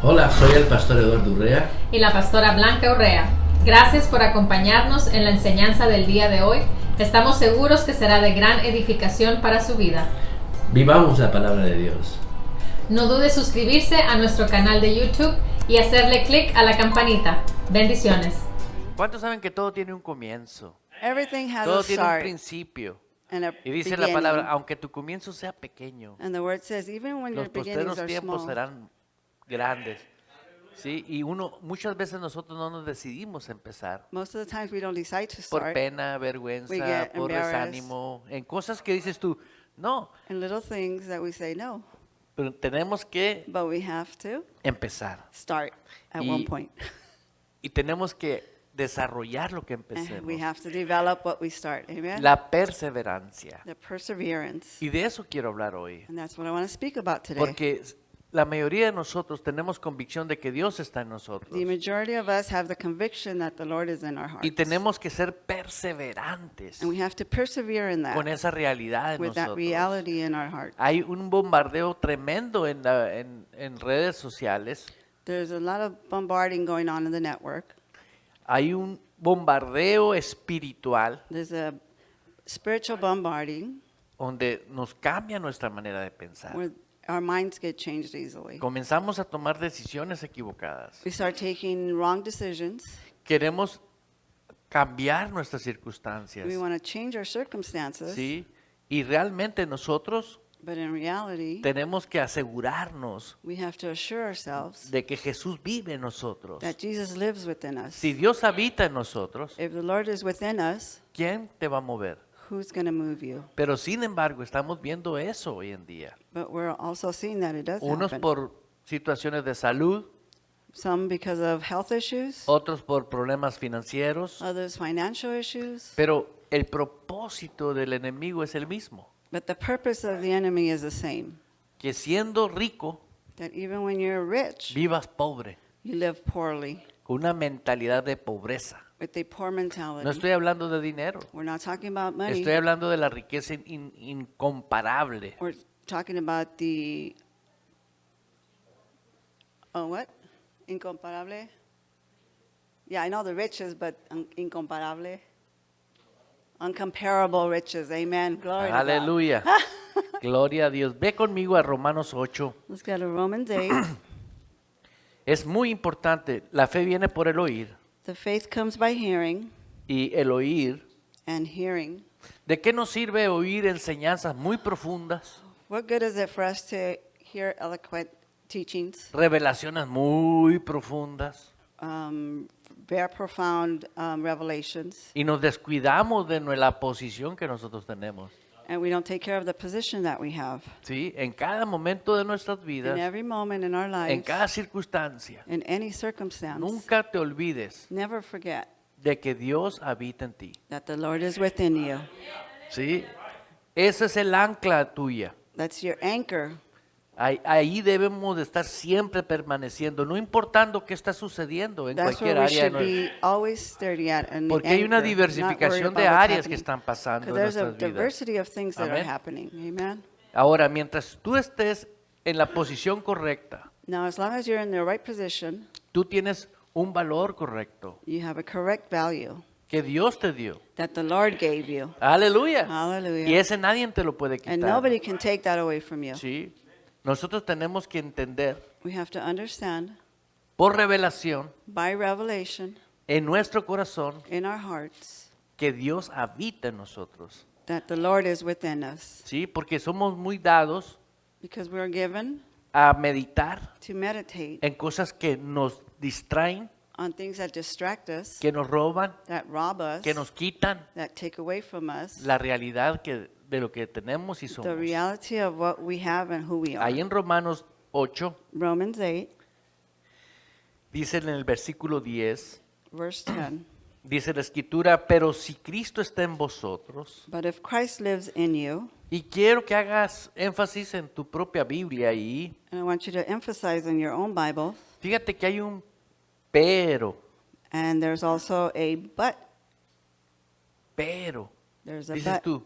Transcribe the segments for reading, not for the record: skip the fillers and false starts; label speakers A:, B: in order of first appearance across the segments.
A: Hola, soy el pastor Eduardo Urrea.
B: Y la pastora Blanca Urrea. Gracias por acompañarnos en la enseñanza del día de hoy. Estamos seguros que será de gran edificación para su vida.
A: Vivamos la palabra de Dios.
B: No dude suscribirse a nuestro canal de YouTube y hacerle clic a la campanita. Bendiciones.
C: ¿Cuántos saben que todo tiene un comienzo?
D: Everything has
C: Todo
D: a
C: tiene un
D: start
C: principio.
D: and a
C: Y dice la
D: beginning.
C: palabra, aunque tu comienzo sea pequeño,
D: And the word says, even when your
C: los
D: beginnings
C: posteros
D: are
C: tiempos
D: small,
C: serán grandes. ¿Sí? Y muchas veces nosotros no nos decidimos empezar.
D: most of the times we don't decide to
C: Por
D: start
C: pena,
D: We
C: vergüenza,
D: get
C: por
D: embarrassed.
C: desánimo, en cosas que dices tú, no,
D: in little things that we say no,
C: pero tenemos que
D: but we have to
C: empezar.
D: start at
C: Y-
D: one point.
C: Y tenemos que desarrollar lo que
D: And
C: empecemos.
D: we have to develop what we start. Amen?
C: La perseverancia.
D: The perseverance.
C: Y de eso quiero hablar hoy.
D: And that's what I want to speak about today.
C: Porque la mayoría de nosotros tenemos convicción de que Dios está en nosotros.
D: The majority of us have the conviction that the Lord is in our hearts.
C: Y tenemos que ser perseverantes
D: And we have to persevere in that,
C: con esa realidad en
D: with that
C: nosotros.
D: reality in our heart.
C: Hay un bombardeo tremendo en redes sociales.
D: There's a lot of bombarding going on in the network.
C: Hay un bombardeo espiritual
D: There's a spiritual bombarding
C: donde nos cambia nuestra manera de pensar.
D: where our minds get changed easily.
C: Comenzamos a tomar decisiones equivocadas.
D: We start taking wrong decisions.
C: Queremos cambiar nuestras circunstancias.
D: We want to change our circumstances,
C: ¿Sí? Y realmente nosotros
D: but in reality,
C: tenemos que asegurarnos
D: we have to assure ourselves
C: de que Jesús vive en nosotros.
D: that Jesus lives within us.
C: Si Dios habita en nosotros,
D: If the Lord is within us,
C: ¿quién te va a mover?
D: who's going to move you?
C: Pero sin embargo, estamos viendo eso hoy en día.
D: But we're also seeing that it does
C: Unos
D: happen.
C: por situaciones de salud,
D: Some because of health issues,
C: otros por problemas financieros,
D: others financial issues.
C: pero el propósito del enemigo es el mismo,
D: But the purpose of the enemy is the same.
C: que siendo rico,
D: That even when you're rich,
C: vivas pobre,
D: you live poorly,
C: con una mentalidad de pobreza.
D: with a poor mentality.
C: No estoy hablando de dinero,
D: We're not talking about money.
C: estoy hablando de la riqueza incomparable.
D: We're talking about the what? Incomparable? Yeah, I know the riches, but incomparable. Uncomparable riches. Amen. Glory to God.
C: Aleluya. Gloria a Dios. Ve conmigo a Romanos 8.
D: Let's go to Romans 8.
C: Es muy importante. La fe viene por el oír
D: The faith comes by hearing,
C: y el oír.
D: and hearing.
C: ¿De qué nos sirve oír enseñanzas muy profundas,
D: What good is it for us to hear eloquent teachings,
C: revelaciones muy profundas
D: very profound revelations,
C: y nos descuidamos de la posición que nosotros tenemos?
D: and we don't take care of the position that we have?
C: ¿Sí? En cada momento de nuestras
D: In
C: vidas,
D: every moment in our
C: en
D: lives,
C: cada circunstancia,
D: in any circumstance,
C: nunca te olvides
D: never forget
C: de que Dios habita en ti.
D: that the Lord is within you.
C: ¿Sí? Ese es el ancla tuya.
D: That's your anchor.
C: Ahí debemos de estar siempre permaneciendo, no importando qué está sucediendo en
D: That's
C: cualquier
D: where we
C: área.
D: should be always sturdy at. And
C: Porque hay una
D: anchor, not
C: diversificación
D: worried
C: de
D: about what's
C: áreas que
D: happening.
C: están pasando en
D: 'Cause there's a
C: nuestras vidas.
D: diversity of things that are
C: Amén.
D: happening. Amen.
C: Ahora, mientras tú estés en la posición correcta,
D: Now, as long as you're in the right position,
C: tú tienes un valor correcto
D: you have a correct value
C: que Dios te dio.
D: that the Lord gave you.
C: Aleluya.
D: Hallelujah.
C: Y ese nadie te lo puede
D: And
C: quitar.
D: nobody can take that away from you.
C: Sí. Nosotros tenemos que entender
D: We have to understand
C: por revelación
D: by revelation
C: en nuestro corazón
D: in our hearts
C: que Dios habita en nosotros.
D: that the Lord is within us,
C: Sí, porque somos muy dados
D: because we're given
C: a meditar
D: to meditate
C: en cosas que nos distraen,
D: on things that distract us,
C: que nos roban,
D: that rob us,
C: que nos quitan
D: that take away from us
C: la realidad de lo que tenemos y
D: the
C: somos.
D: reality of what we have and who we are.
C: Ahí en Romanos 8
D: Romans 8,
C: dice en el versículo 10,
D: verse 10.
C: dice la escritura, pero si Cristo está en vosotros,
D: But if Christ lives in you,
C: y quiero que hagas énfasis en tu propia Biblia ahí,
D: and I want you to emphasize in your own Bible,
C: fíjate que hay un pero,
D: and there's also a but.
C: pero.
D: There's a
C: Dices
D: but.
C: tú,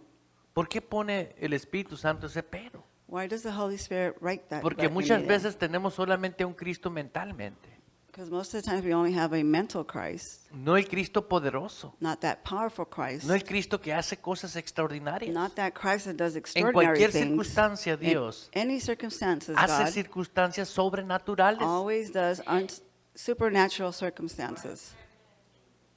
C: ¿por qué pone el Espíritu Santo ese pero?
D: Why does the Holy Spirit write that?
C: Porque muchas veces tenemos solamente un Cristo mentalmente,
D: Because most of the times we only have a mental Christ,
C: no el Cristo poderoso,
D: not that powerful Christ,
C: no el Cristo que hace cosas extraordinarias.
D: not that Christ that does
C: En
D: extraordinary
C: cualquier
D: things.
C: circunstancia,
D: In
C: Dios
D: any circumstances,
C: hace
D: God
C: circunstancias sobrenaturales.
D: always does supernatural circumstances.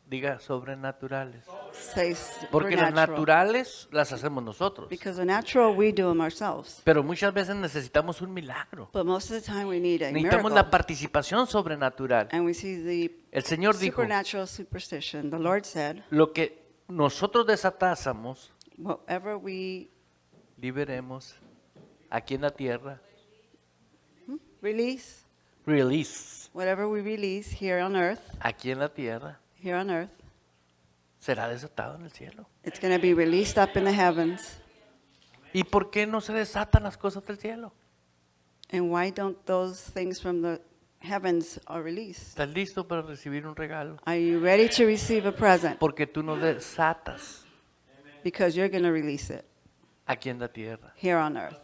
C: Diga sobrenaturales.
D: Say
C: Porque las
D: supernatural.
C: naturales las hacemos nosotros.
D: Because the natural, we do them ourselves.
C: Pero muchas veces necesitamos un milagro.
D: But most of the time we need a
C: Necesitamos
D: miracle.
C: la participación sobrenatural.
D: And we see the
C: El Señor dijo,
D: supernatural superstition. The Lord said,
C: lo que nosotros desatásemos,
D: whatever we
C: liberemos aquí en la tierra.
D: release,
C: Release
D: whatever we release here on earth,
C: here on earth, será desatado en el cielo.
D: it's going to be released up in the heavens.
C: ¿Y por qué no se desatan las cosas del cielo?
D: And why don't those things from the heavens are released?
C: ¿Estás listo para recibir un regalo?
D: Are you ready to receive a present?
C: Porque tú no desatas
D: Because you're going to release it
C: aquí en la tierra
D: here on earth,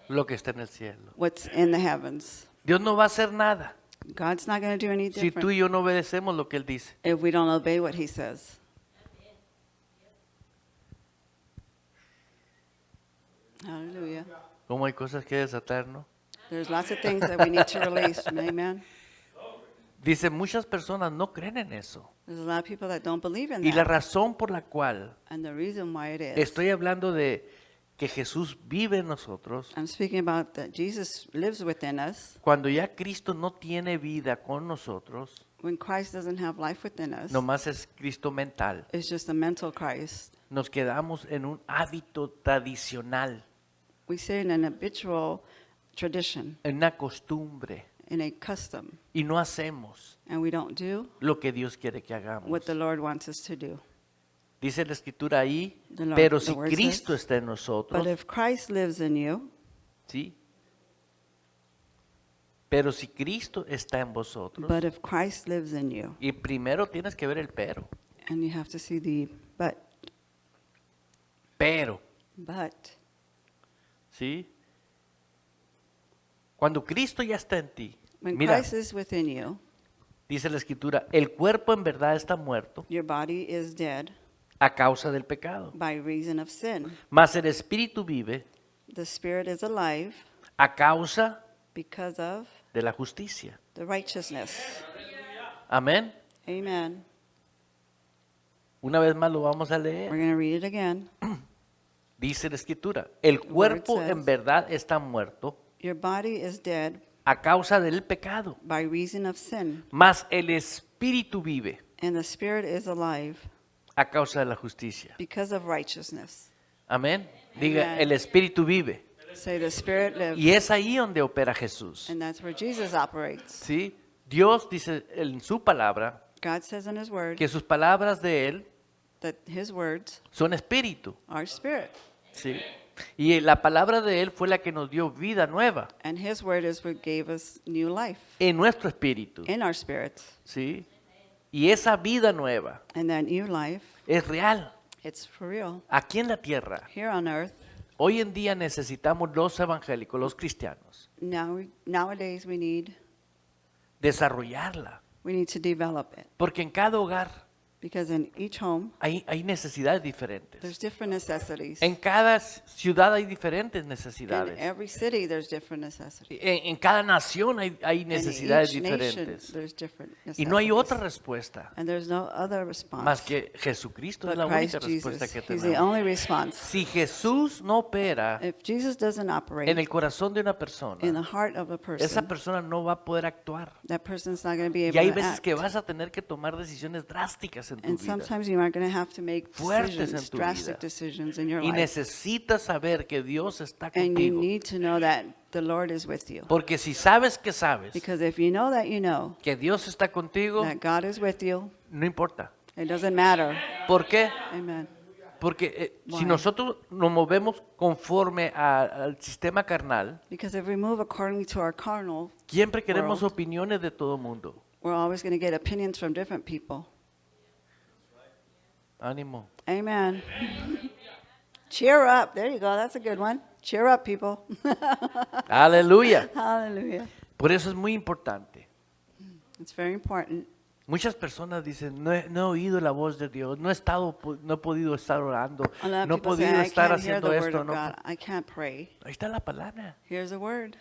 C: lo que está en el cielo.
D: what's in the heavens.
C: Dios no va a hacer nada
D: God's not going to do any
C: si tú
D: different
C: y yo no obedecemos lo que Él dice.
D: if we don't obey what he says. Hallelujah.
C: Como hay cosas que desatar, ¿no?
D: There's lots of things that we need to release. Amen.
C: Dice, muchas personas no creen en eso.
D: There's a lot of people that don't believe in
C: Y la
D: that.
C: razón por la cual
D: And the reason why it is,
C: estoy hablando de que Jesús vive en nosotros,
D: I'm speaking about that Jesus lives within us.
C: cuando ya Cristo no tiene vida con nosotros,
D: When Christ doesn't have life within us,
C: nomás es Cristo mental.
D: it's just a mental Christ.
C: Nos quedamos en un hábito tradicional,
D: We say in an habitual tradition,
C: en una costumbre,
D: in a custom,
C: y no hacemos
D: and we don't do
C: lo que Dios quiere que hagamos.
D: what the Lord wants us to do.
C: Dice la escritura ahí,
D: The Lord-
C: pero
D: the
C: si
D: word
C: Cristo
D: says,
C: está en
D: But
C: nosotros,
D: if Christ lives in you,
C: ¿sí? Pero si Cristo está en vosotros,
D: but if Christ lives in you,
C: y primero tienes que ver el
D: and you have to see the but,
C: ¿sí? Cuando Cristo ya está en ti,
D: when
C: mira,
D: Christ is within you,
C: dice la escritura, el cuerpo en verdad está muerto
D: your body is dead
C: a causa del pecado,
D: by reason of sin.
C: mas el espíritu vive
D: The spirit is alive
C: a causa
D: because of
C: de la justicia.
D: the righteousness.
C: Amén.
D: Amen.
C: Una vez más lo vamos a
D: We're
C: leer.
D: going to read it again.
C: Dice la escritura, el cuerpo
D: says-
C: en verdad está muerto
D: Your body is dead
C: a causa del pecado,
D: by reason of sin,
C: mas el espíritu vive
D: and the spirit is alive
C: a causa de la justicia.
D: because of righteousness.
C: Amén. Diga,
D: Amen.
C: el espíritu vive.
D: Say the spirit lives,
C: Y es ahí donde opera Jesús.
D: and that's where Jesus operates.
C: ¿Sí? Dios dice en su palabra
D: God says in his word
C: que sus palabras de Él
D: that his words
C: son espíritu.
D: are spirit,
C: ¿Sí? Y la palabra de Él fue la que nos dio vida nueva
D: and his word is what gave us new life
C: en nuestro espíritu.
D: in our spirits.
C: ¿Sí? Y esa vida nueva
D: And that new life,
C: es real
D: it's for real
C: aquí en la tierra.
D: here on earth.
C: Hoy en día necesitamos los evangélicos, los cristianos,
D: Nowadays we need
C: desarrollarla.
D: to develop it,
C: Porque en cada hogar
D: because in each home
C: hay necesidades
D: there's
C: diferentes.
D: different necessities.
C: En cada ciudad hay diferentes
D: In
C: necesidades.
D: every city there's different necessities.
C: En cada nación hay
D: In
C: necesidades
D: each nation
C: diferentes.
D: there's different
C: Y no hay otra
D: necessities.
C: respuesta
D: And there's no other response
C: más que Jesucristo es
D: but
C: la única
D: Christ
C: respuesta
D: Jesus.
C: que
D: He's the
C: tenemos.
D: only response.
C: Si Jesús no opera
D: If Jesus doesn't
C: en
D: operate
C: el corazón de una
D: in the
C: persona,
D: heart of a
C: esa
D: person,
C: persona no va a poder actuar.
D: that person's not going to be
C: Y
D: able
C: hay
D: to
C: veces
D: act.
C: que vas a tener que tomar decisiones drásticas en tu
D: And
C: vida.
D: sometimes you are going to have to make
C: Fuertes en
D: decisions,
C: tu
D: drastic
C: vida.
D: decisions in your
C: Y
D: life.
C: necesitas saber que Dios está
D: And you
C: contigo.
D: need to know that the Lord is with you.
C: Porque si sabes que sabes
D: Because if you know
C: que Dios está contigo,
D: that God is with you,
C: no importa.
D: it doesn't matter.
C: ¿Por qué?
D: Amen.
C: Porque si
D: Why?
C: nosotros nos movemos conforme al sistema carnal,
D: Because if we move according to our carnal,
C: siempre queremos
D: World.
C: opiniones de todo mundo.
D: we're always going to get opinions from different people.
C: Ánimo.
D: Amen. Cheer up. There you go. That's a good one. Cheer up, people.
C: Aleluya.
D: Hallelujah.
C: Por eso es muy importante.
D: It's very important.
C: Muchas personas dicen, no he oído la voz de Dios, no he podido estar orando,
D: A lot of
C: no he
D: people say,
C: podido
D: I
C: estar
D: can't hear the
C: haciendo
D: word
C: esto.
D: of
C: No.
D: God. I can't pray.
C: Ahí está la palabra.
D: Here's a word.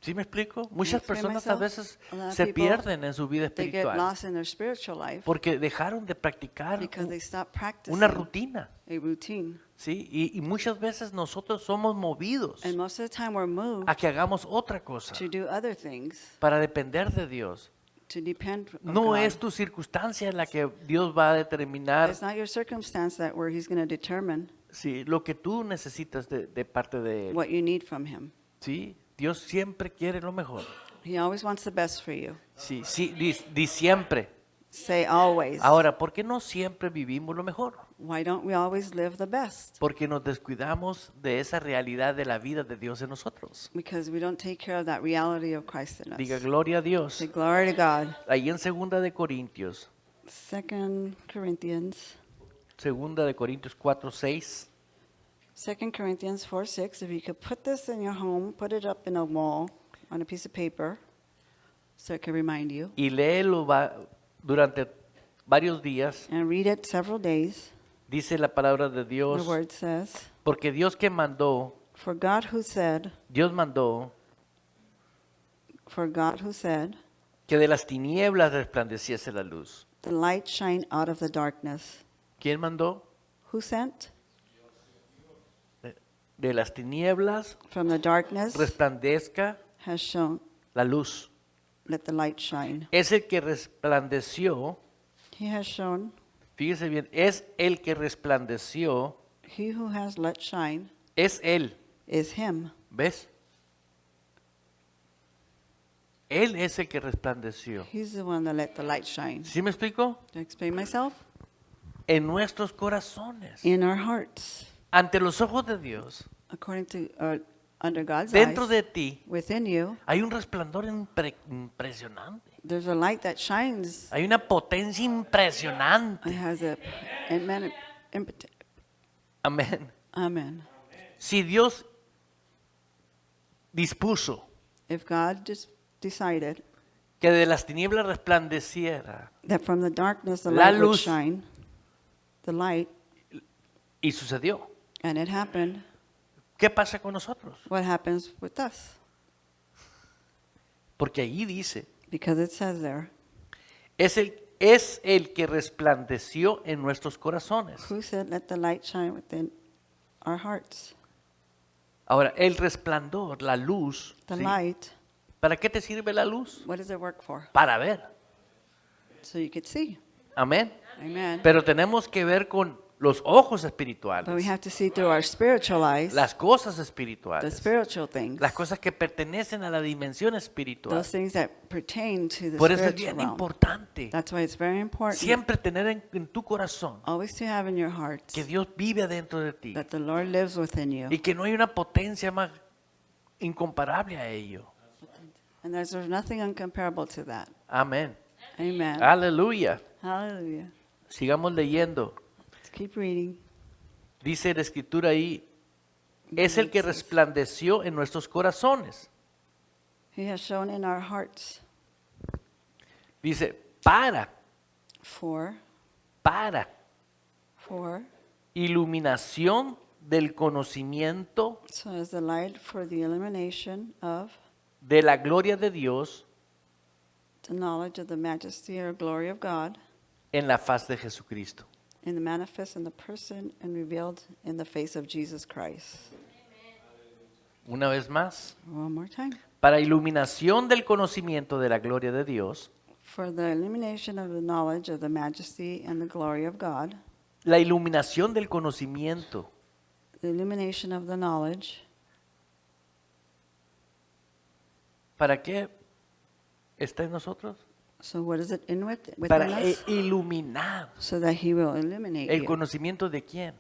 C: ¿Sí me explico? Muchas
D: explain
C: personas a
D: myself?
C: veces
D: A lot of
C: se
D: people,
C: pierden en su vida
D: They get
C: espiritual
D: lost in their spiritual life
C: porque dejaron de practicar
D: because they stop practicing
C: una rutina.
D: a routine.
C: ¿Sí? Y muchas veces nosotros somos movidos
D: And most of the time we're moved
C: a que hagamos otra cosa
D: to do other things,
C: para depender de Dios.
D: to depend on
C: No
D: God.
C: es tu circunstancia en la que Dios va a determinar
D: It's not your circumstance that where He's going to determine
C: sí, lo que tú necesitas de parte de Él.
D: what you need from Him.
C: ¿Sí? Dios siempre quiere lo mejor.
D: He always wants the best for you.
C: Sí, sí, di siempre.
D: Say always.
C: Ahora, ¿por qué no siempre vivimos lo mejor?
D: Why don't we always live the best?
C: Porque nos descuidamos de esa realidad de la vida de Dios en nosotros.
D: Because we don't take care of that reality of Christ in
C: Diga
D: us.
C: gloria a Dios.
D: Say glory to God.
C: Ahí en 2 de Corintios,
D: 2 Corinthians.
C: 2 de Corintios 4:6.
D: 2 Corinthians 4:6. If you could put this in your home, put it up in a wall on a piece of paper so it can remind you.
C: Y léelo durante varios días.
D: And read it several days.
C: Dice la palabra de
D: The
C: Dios.
D: word says,
C: Porque Dios que mandó,
D: For God who said,
C: que de las tinieblas resplandeciese la luz.
D: the light shine out of the darkness.
C: ¿Quién mandó?
D: Who sent?
C: De las tinieblas
D: From the darkness
C: resplandezca
D: has shown,
C: la luz.
D: let the light shine.
C: Es el que resplandeció,
D: He has shown,
C: fíjese bien, es el que resplandeció,
D: he who has let shine
C: es Él.
D: is him.
C: ¿Ves? Él es el que resplandeció.
D: He's the one that let the light shine.
C: ¿Sí me explico?
D: To explain myself?
C: En nuestros corazones,
D: In our hearts,
C: ante los ojos de Dios,
D: according to, under God's
C: dentro
D: eyes,
C: de ti,
D: within you,
C: hay un resplandor impresionante.
D: there's a light that shines.
C: Hay una potencia
D: It
C: impresionante.
D: has a,
C: Amén.
D: amen.
C: Si Dios dispuso
D: If God just decided
C: que de las tinieblas resplandeciera
D: that from the darkness the
C: La
D: light would
C: luz.
D: shine, the light,
C: y sucedió,
D: and it happened,
C: ¿qué pasa con nosotros?
D: what happens with us?
C: Porque allí dice,
D: Because it says there,
C: es el que resplandeció en nuestros corazones.
D: who said, let the light shine within our hearts?
C: Ahora, el resplandor, la luz,
D: The
C: ¿sí?
D: light,
C: ¿Para qué te sirve la luz?
D: what does it work for?
C: Para ver.
D: So you could see.
C: Amén.
D: Amen.
C: Pero tenemos que ver con los ojos
D: But we
C: espirituales,
D: have to see through our spiritual eyes
C: las cosas
D: the
C: espirituales,
D: spiritual things,
C: las cosas que pertenecen a la dimensión espiritual.
D: those things that pertain to the
C: Por eso es
D: spiritual
C: bien
D: realm.
C: importante
D: That's why it's very important
C: siempre tener en tu corazón
D: always to have in your heart
C: que Dios vive adentro de ti
D: that the Lord lives within you.
C: y que no hay una potencia más incomparable a ello.
D: And there's nothing incomparable to that.
C: Amén.
D: Amen.
C: Aleluya.
D: Hallelujah.
C: Sigamos leyendo.
D: Let's keep reading.
C: Dice la escritura ahí, es el que resplandeció en nuestros corazones.
D: He has shown in our hearts
C: Dice, para
D: for
C: iluminación del conocimiento
D: so as the light for the illumination of
C: de la gloria de Dios
D: the knowledge of the majesty or glory of God
C: en la faz de Jesucristo.
D: in the manifest in the person and revealed in the face of Jesus Christ.
C: Una vez más,
D: One more time.
C: para iluminación del conocimiento de la gloria de Dios,
D: For the illumination of the knowledge of the majesty and the glory of God,
C: la iluminación del conocimiento.
D: the illumination of the knowledge,
C: ¿Para qué está en nosotros?
D: so what is it within
C: Para
D: us?
C: iluminar
D: So that he will illuminate
C: el
D: you.
C: conocimiento de quién?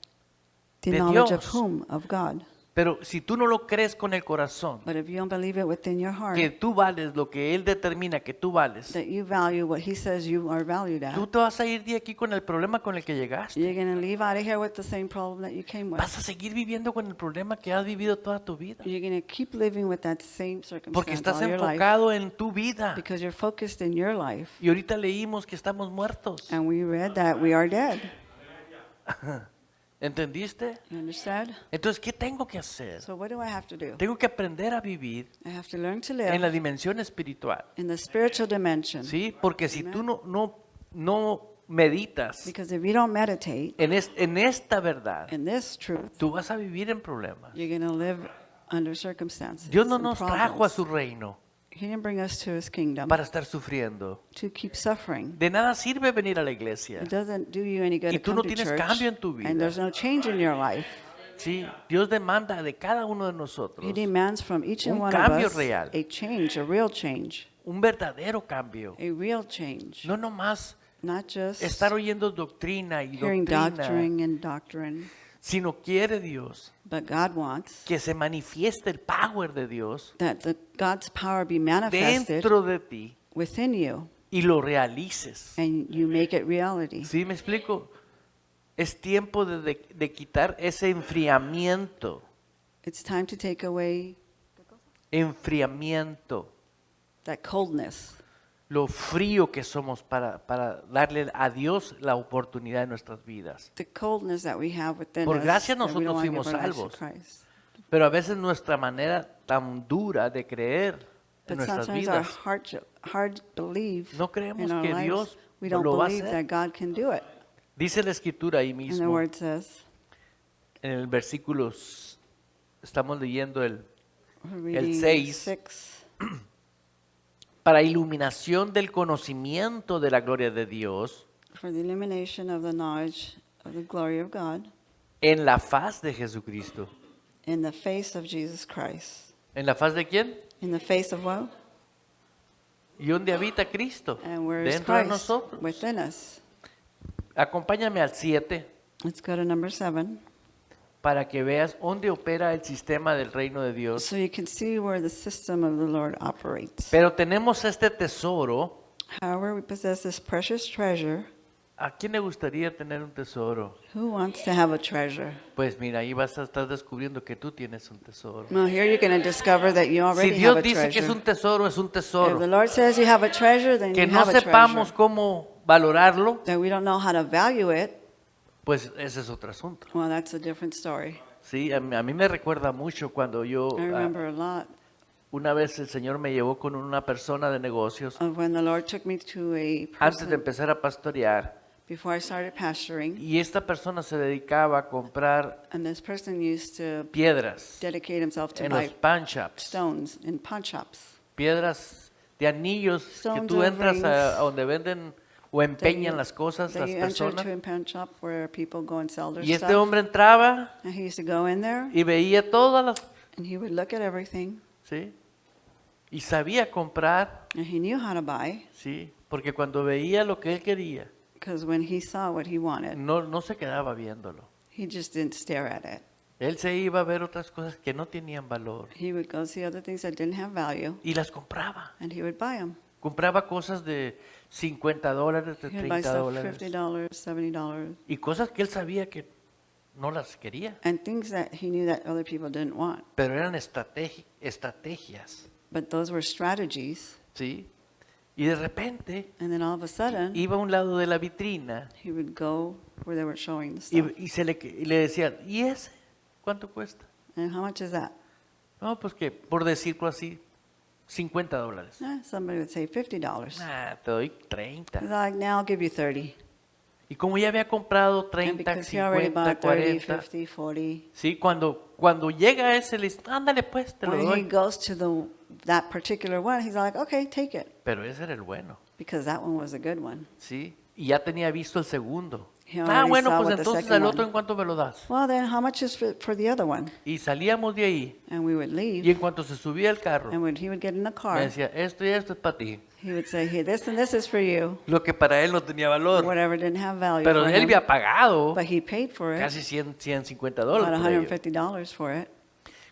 D: The
C: de
D: knowledge of
C: Dios.
D: whom? Of God.
C: Pero si tú no lo crees con el corazón,
D: But if you don't believe it within your heart,
C: que tú vales lo que Él determina que tú vales,
D: that you value what He says you are valued at,
C: tú te vas a ir de aquí con el problema con el que llegaste.
D: you're going to leave out of here with the same problem that you came with.
C: Vas a seguir viviendo con el problema que has vivido toda tu vida.
D: You're going to keep living with that same
C: Porque
D: circumstance
C: estás
D: all your life
C: enfocado en tu vida.
D: because you're focused in your life.
C: Y ahorita leímos que estamos muertos.
D: And we read that we are dead.
C: ¿Entendiste?
D: You understand?
C: Entonces, ¿qué tengo que hacer?
D: So what do I have to do?
C: Tengo que aprender a vivir
D: I have to learn to
C: en la
D: live
C: dimensión espiritual.
D: in the spiritual dimension.
C: ¿Sí? Porque si tú no meditas
D: Because if you don't meditate
C: en esta verdad,
D: in this truth,
C: tú vas a vivir en problemas.
D: you're going to live under circumstances
C: Dios no
D: and
C: nos trajo a
D: problems.
C: su reino
D: He didn't bring us to His kingdom
C: para estar sufriendo.
D: to keep suffering.
C: De nada sirve venir a la iglesia.
D: It doesn't do you any good
C: Y
D: to
C: tú
D: come
C: no
D: to
C: tienes
D: church,
C: cambio en tu vida.
D: and there's no change in your life.
C: Sí, Dios demanda de cada uno de nosotros
D: He demands from each and
C: un
D: one of
C: cambio
D: us
C: real.
D: a change, a real change,
C: un verdadero cambio.
D: a real change.
C: No nomás
D: Not just
C: estar oyendo doctrina y
D: hearing
C: doctrina,
D: doctrine,
C: sino quiere Dios
D: but God wants
C: que se manifieste el power de Dios
D: that God's power be manifested
C: dentro de ti
D: within you,
C: y lo realices.
D: and you make it reality.
C: ¿Sí me explico? Es tiempo de quitar ese enfriamiento.
D: It's time to take away
C: Enfriamiento.
D: that coldness,
C: Lo frío que somos para darle a Dios la oportunidad de nuestras vidas.
D: the coldness that we have within
C: Por
D: us.
C: gracia
D: that we don't
C: nosotros
D: wanna give
C: fuimos
D: our lives to
C: salvos.
D: Christ.
C: Pero a veces nuestra manera tan dura de creer en
D: But
C: nuestras
D: sometimes our
C: vidas,
D: hard believe
C: no creemos
D: in our
C: que
D: lives,
C: Dios
D: we don't
C: lo va a
D: believe
C: hacer.
D: that God can do it.
C: Dice la escritura ahí
D: And the
C: mismo,
D: word says,
C: en el versículo, estamos leyendo
D: we're reading
C: 6.
D: 6,
C: para iluminación del conocimiento de la gloria de Dios
D: for the illumination of the knowledge of the glory of God
C: en la faz de Jesucristo.
D: in the face of Jesus Christ.
C: ¿En la faz de quién?
D: In the face of what?
C: ¿Y dónde habita Cristo?
D: And where is
C: Dentro de
D: Christ?
C: nosotros.
D: Within us.
C: Acompáñame al 7
D: Let's go to number 7.
C: para que veas dónde opera el sistema del reino de Dios.
D: So you can see where the system of the Lord operates.
C: Pero tenemos este tesoro.
D: However, we possess this precious treasure.
C: ¿A quién le gustaría tener un tesoro?
D: Who wants to have a treasure?
C: Pues mira, ahí vas a estar descubriendo que tú tienes un tesoro.
D: Well, here you're going to discover that you
C: Si
D: already have
C: Dios
D: a
C: dice que es
D: treasure.
C: un tesoro, es un
D: If the
C: tesoro.
D: Lord says you have a treasure, then
C: Que
D: you
C: no
D: have a
C: sepamos
D: treasure.
C: cómo valorarlo,
D: That we don't know how to value it,
C: pues ese es otro asunto.
D: well, that's a different story.
C: Sí, a mí me recuerda mucho cuando yo,
D: I remember a lot
C: una vez el Señor me llevó con una persona de negocios
D: of when the Lord took me to a
C: antes de
D: person
C: empezar a pastorear,
D: before I started pastoring,
C: y esta persona se dedicaba a comprar
D: and this person used to
C: piedras
D: dedicate himself to
C: en
D: buy
C: los pawn shops,
D: stones in pawn shops.
C: piedras de anillos que
D: Stones
C: tú
D: of
C: entras
D: rings
C: a donde venden o empeñan
D: you-
C: las cosas
D: That
C: las
D: you enter
C: personas.
D: to a pawn shop where people go and sell their
C: Y este
D: stuff.
C: hombre entraba
D: And he used to go in there
C: y veía todas las,
D: and he would look at everything
C: ¿sí? Y sabía comprar,
D: and he knew how to buy
C: ¿sí? Porque cuando veía lo que él quería,
D: because when he saw what he wanted,
C: no se quedaba viéndolo.
D: he just didn't stare at it.
C: Él se iba a ver otras cosas que no tenían valor
D: He would go see other things that didn't have value
C: y las compraba.
D: and he would buy them.
C: Compraba cosas de $50, de
D: He would buy stuff
C: $30
D: $50, $70,
C: y cosas que él sabía que no las quería,
D: and things that he knew that other people didn't want.
C: pero eran estrategias,
D: But those were strategies.
C: ¿sí? Y de repente
D: And then all of a sudden,
C: iba a un lado de la vitrina
D: he would go where they were showing the stuff.
C: y le decía, ¿y ese cuánto cuesta?
D: And how much is that?
C: No, pues que por decirlo así, $50.
D: Somebody would say $50.
C: Ah, te doy
D: He's
C: 30.
D: like, now I'll give you 30.
C: Y como ya había comprado
D: And
C: 30,
D: because he already
C: 50,
D: bought 30,
C: 40,
D: 50, 40.
C: sí, cuando llega ese, le dice, ándale pues, te lo
D: When he
C: doy.
D: goes to that particular one, he's like, okay, take it.
C: Pero ese era el bueno,
D: Because that one was a good one.
C: sí. Y ya tenía visto el segundo.
D: He
C: Ah,
D: already
C: bueno,
D: saw
C: pues
D: what the
C: entonces
D: second
C: el otro
D: one.
C: en cuánto me lo das.
D: Well, then how much is for the other one?
C: Y salíamos de ahí
D: And we would
C: y
D: leave.
C: en cuanto se subía al carro,
D: And when he would get in the
C: me
D: car,
C: decía, esto y esto es para ti.
D: he would say, here, this and this is for you.
C: Lo que para él no tenía valor.
D: Whatever didn't have value
C: Pero
D: for
C: él
D: him.
C: había pagado
D: But he paid for it.
C: casi $150
D: About
C: por ello.
D: $150 for it.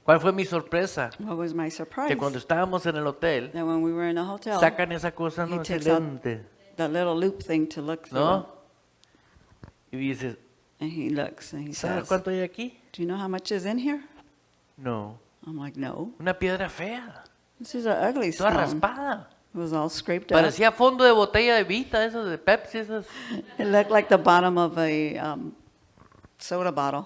C: ¿Cuál fue mi sorpresa?
D: What was my surprise?
C: Que cuando estábamos en el hotel,
D: That when we were in the hotel,
C: sacan esa cosa,
D: he
C: no
D: takes out
C: excelente,
D: the little loop thing to look through.
C: ¿no? Y dices,
D: And he looks and he
C: ¿sabes
D: says,
C: cuánto hay aquí?
D: do you know how much is in here?
C: No,
D: I'm like, no.
C: una piedra fea,
D: This is an ugly
C: toda
D: stone.
C: raspada.
D: It was all scraped up.
C: Parecía fondo de botella de Vita, esos de Pepsi, esos.
D: It looked like the bottom of a soda bottle.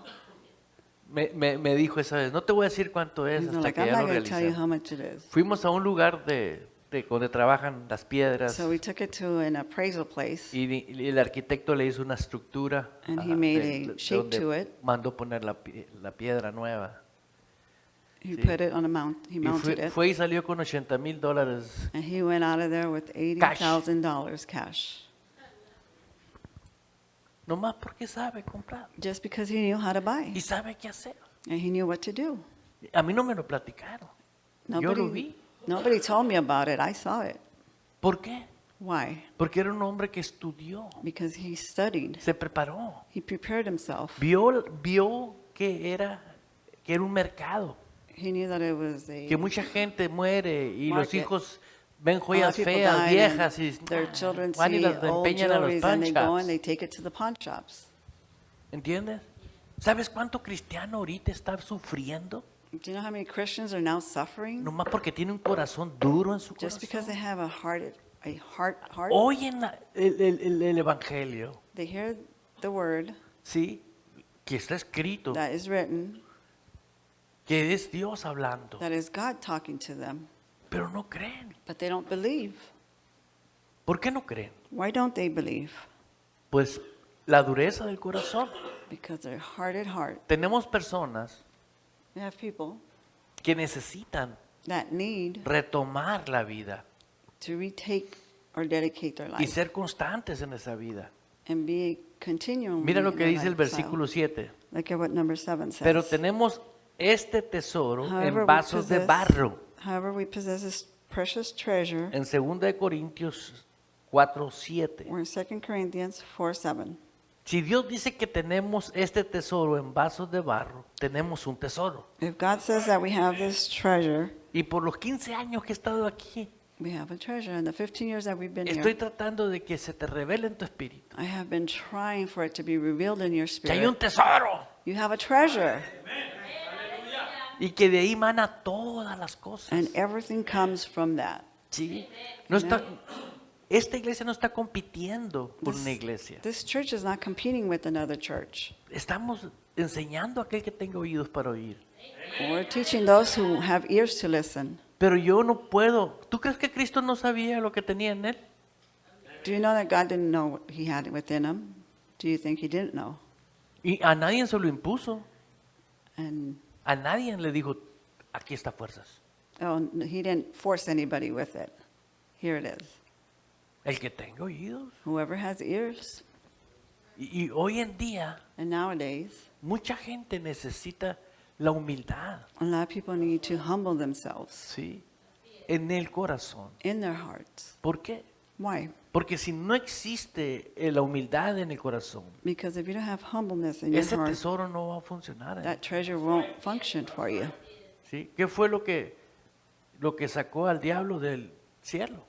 C: Me dijo esa vez, no te voy a decir cuánto es
D: He's
C: hasta
D: like,
C: que
D: I'm
C: ya
D: not
C: lo
D: going to tell you how
C: realicemos.
D: much it is.
C: Fuimos a un lugar de donde trabajan las piedras
D: So we took it to an appraisal place.
C: y el arquitecto le hizo una estructura
D: And he made a
C: de
D: shape
C: donde
D: to it.
C: mandó poner la piedra nueva.
D: He
C: Sí.
D: put it on a mount. He
C: Y
D: mounted it.
C: fue y salió con $80,000.
D: And he went out of there with $80,000 cash.
C: Nomás porque sabe comprar
D: Just because he knew how to buy.
C: y sabe qué hacer.
D: And he knew what to do.
C: A mí no me lo platicaron. Yo lo vi.
D: Nobody told me about it. I saw it.
C: ¿Por qué?
D: Why?
C: Porque era un hombre que estudió,
D: Because he studied.
C: se preparó,
D: He prepared himself.
C: vio que era un mercado,
D: He knew that it was
C: que
D: a
C: mucha gente muere y los
D: market.
C: hijos ven
D: a lot
C: joyas
D: of people
C: feas,
D: died
C: viejas y
D: and their children
C: van y
D: see
C: las
D: old
C: empeñan a los
D: jewelries
C: pawn
D: and they go and
C: shops.
D: they take it to the pawn shops.
C: ¿Entiendes? ¿Sabes cuánto cristiano ahorita está sufriendo?
D: Do you know how many Christians are now suffering?
C: Nomás porque tiene un corazón duro en su
D: Just because they
C: corazón.
D: have heart,
C: Oyen el evangelio,
D: they hear the word
C: ¿sí? Que está escrito,
D: that is written,
C: que es Dios hablando,
D: that is God talking to them,
C: pero no creen.
D: but they don't believe.
C: ¿Por qué no creen?
D: Why don't they believe?
C: Pues la dureza del corazón.
D: Because they're hard at heart.
C: Tenemos personas
D: We have people
C: que necesitan
D: that need
C: retomar la vida
D: to retake or dedicate their
C: y
D: life
C: ser constantes en esa vida.
D: and be continuing.
C: Mira lo que
D: in
C: dice el
D: their lifestyle.
C: versículo 7.
D: Look at what number 7 says.
C: Pero tenemos este tesoro
D: However,
C: en vasos de barro.
D: However, we possess this precious treasure.
C: En 2 de Corintios 4:7.
D: We're in 2 Corinthians 4:7.
C: Si Dios dice que tenemos este tesoro en vasos de barro, tenemos un tesoro.
D: If God says that we have this treasure,
C: Y por los 15 años que he estado aquí,
D: we have a treasure. In the 15 years that we've been
C: estoy
D: here,
C: tratando de que se te revele en tu espíritu
D: I have been trying for it to be revealed in your
C: que hay un
D: spirit.
C: tesoro
D: You have a treasure,
C: y que de ahí mana todas las cosas.
D: and everything comes from that.
C: Sí. No está, esta iglesia no está compitiendo con una iglesia.
D: This church is not competing with another church.
C: Estamos enseñando a aquel que tenga oídos para oír.
D: We're teaching those who have ears to listen.
C: Pero yo no puedo. ¿Tú crees que Cristo no sabía lo que tenía en él?
D: Do you know that God didn't know what he had within him? Do you think he didn't know?
C: Y a nadie se lo impuso.
D: And
C: A nadie le dijo, aquí está fuerzas.
D: he didn't force anybody with it. Here it is.
C: El que tenga oídos.
D: Whoever has ears.
C: Y hoy en día,
D: And nowadays,
C: mucha gente necesita la humildad,
D: a lot of people need to humble themselves
C: ¿sí? En el corazón.
D: in their hearts.
C: ¿Por qué?
D: Why?
C: Porque si no existe la humildad en el corazón,
D: Because if you don't have humbleness in your
C: ese
D: heart,
C: tesoro no va a funcionar.
D: that treasure won't function for you.
C: ¿Sí? ¿Qué fue lo que sacó al diablo del cielo?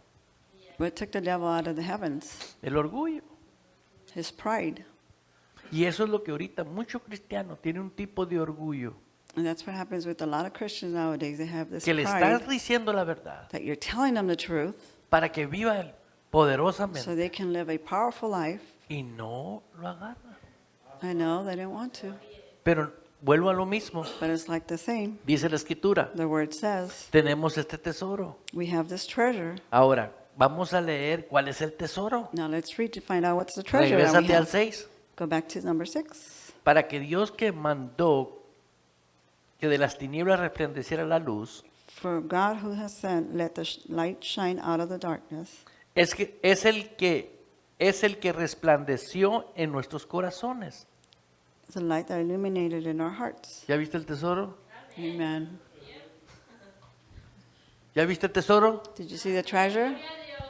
D: What took the devil out of the heavens?
C: El orgullo.
D: His pride.
C: Y eso es lo que ahorita muchos cristianos tienen un tipo de orgullo,
D: And that's what happens with a lot of Christians nowadays. They have this
C: que le
D: pride
C: estás diciendo la verdad
D: that you're telling them the truth
C: para que viva
D: so
C: poderosamente
D: they can live a powerful life.
C: y no lo agarra.
D: I know they don't want to,
C: Pero vuelvo a lo mismo,
D: but it's like the same.
C: dice la escritura,
D: The word says
C: tenemos este tesoro.
D: we have this treasure.
C: Ahora, vamos a leer cuál es el tesoro.
D: Now let's read to find out what's the treasure that we
C: Regrésate al
D: have.
C: 6.
D: Go back to number 6.
C: Para que Dios que mandó que de las tinieblas resplandeciera la luz,
D: For God who has sent, let the light shine out of the darkness.
C: es el que resplandeció en nuestros corazones.
D: It's a light that illuminated in our hearts.
C: ¿Ya viste el tesoro?
D: Amen.
C: ¿Ya viste el tesoro?
D: Did you see the treasure?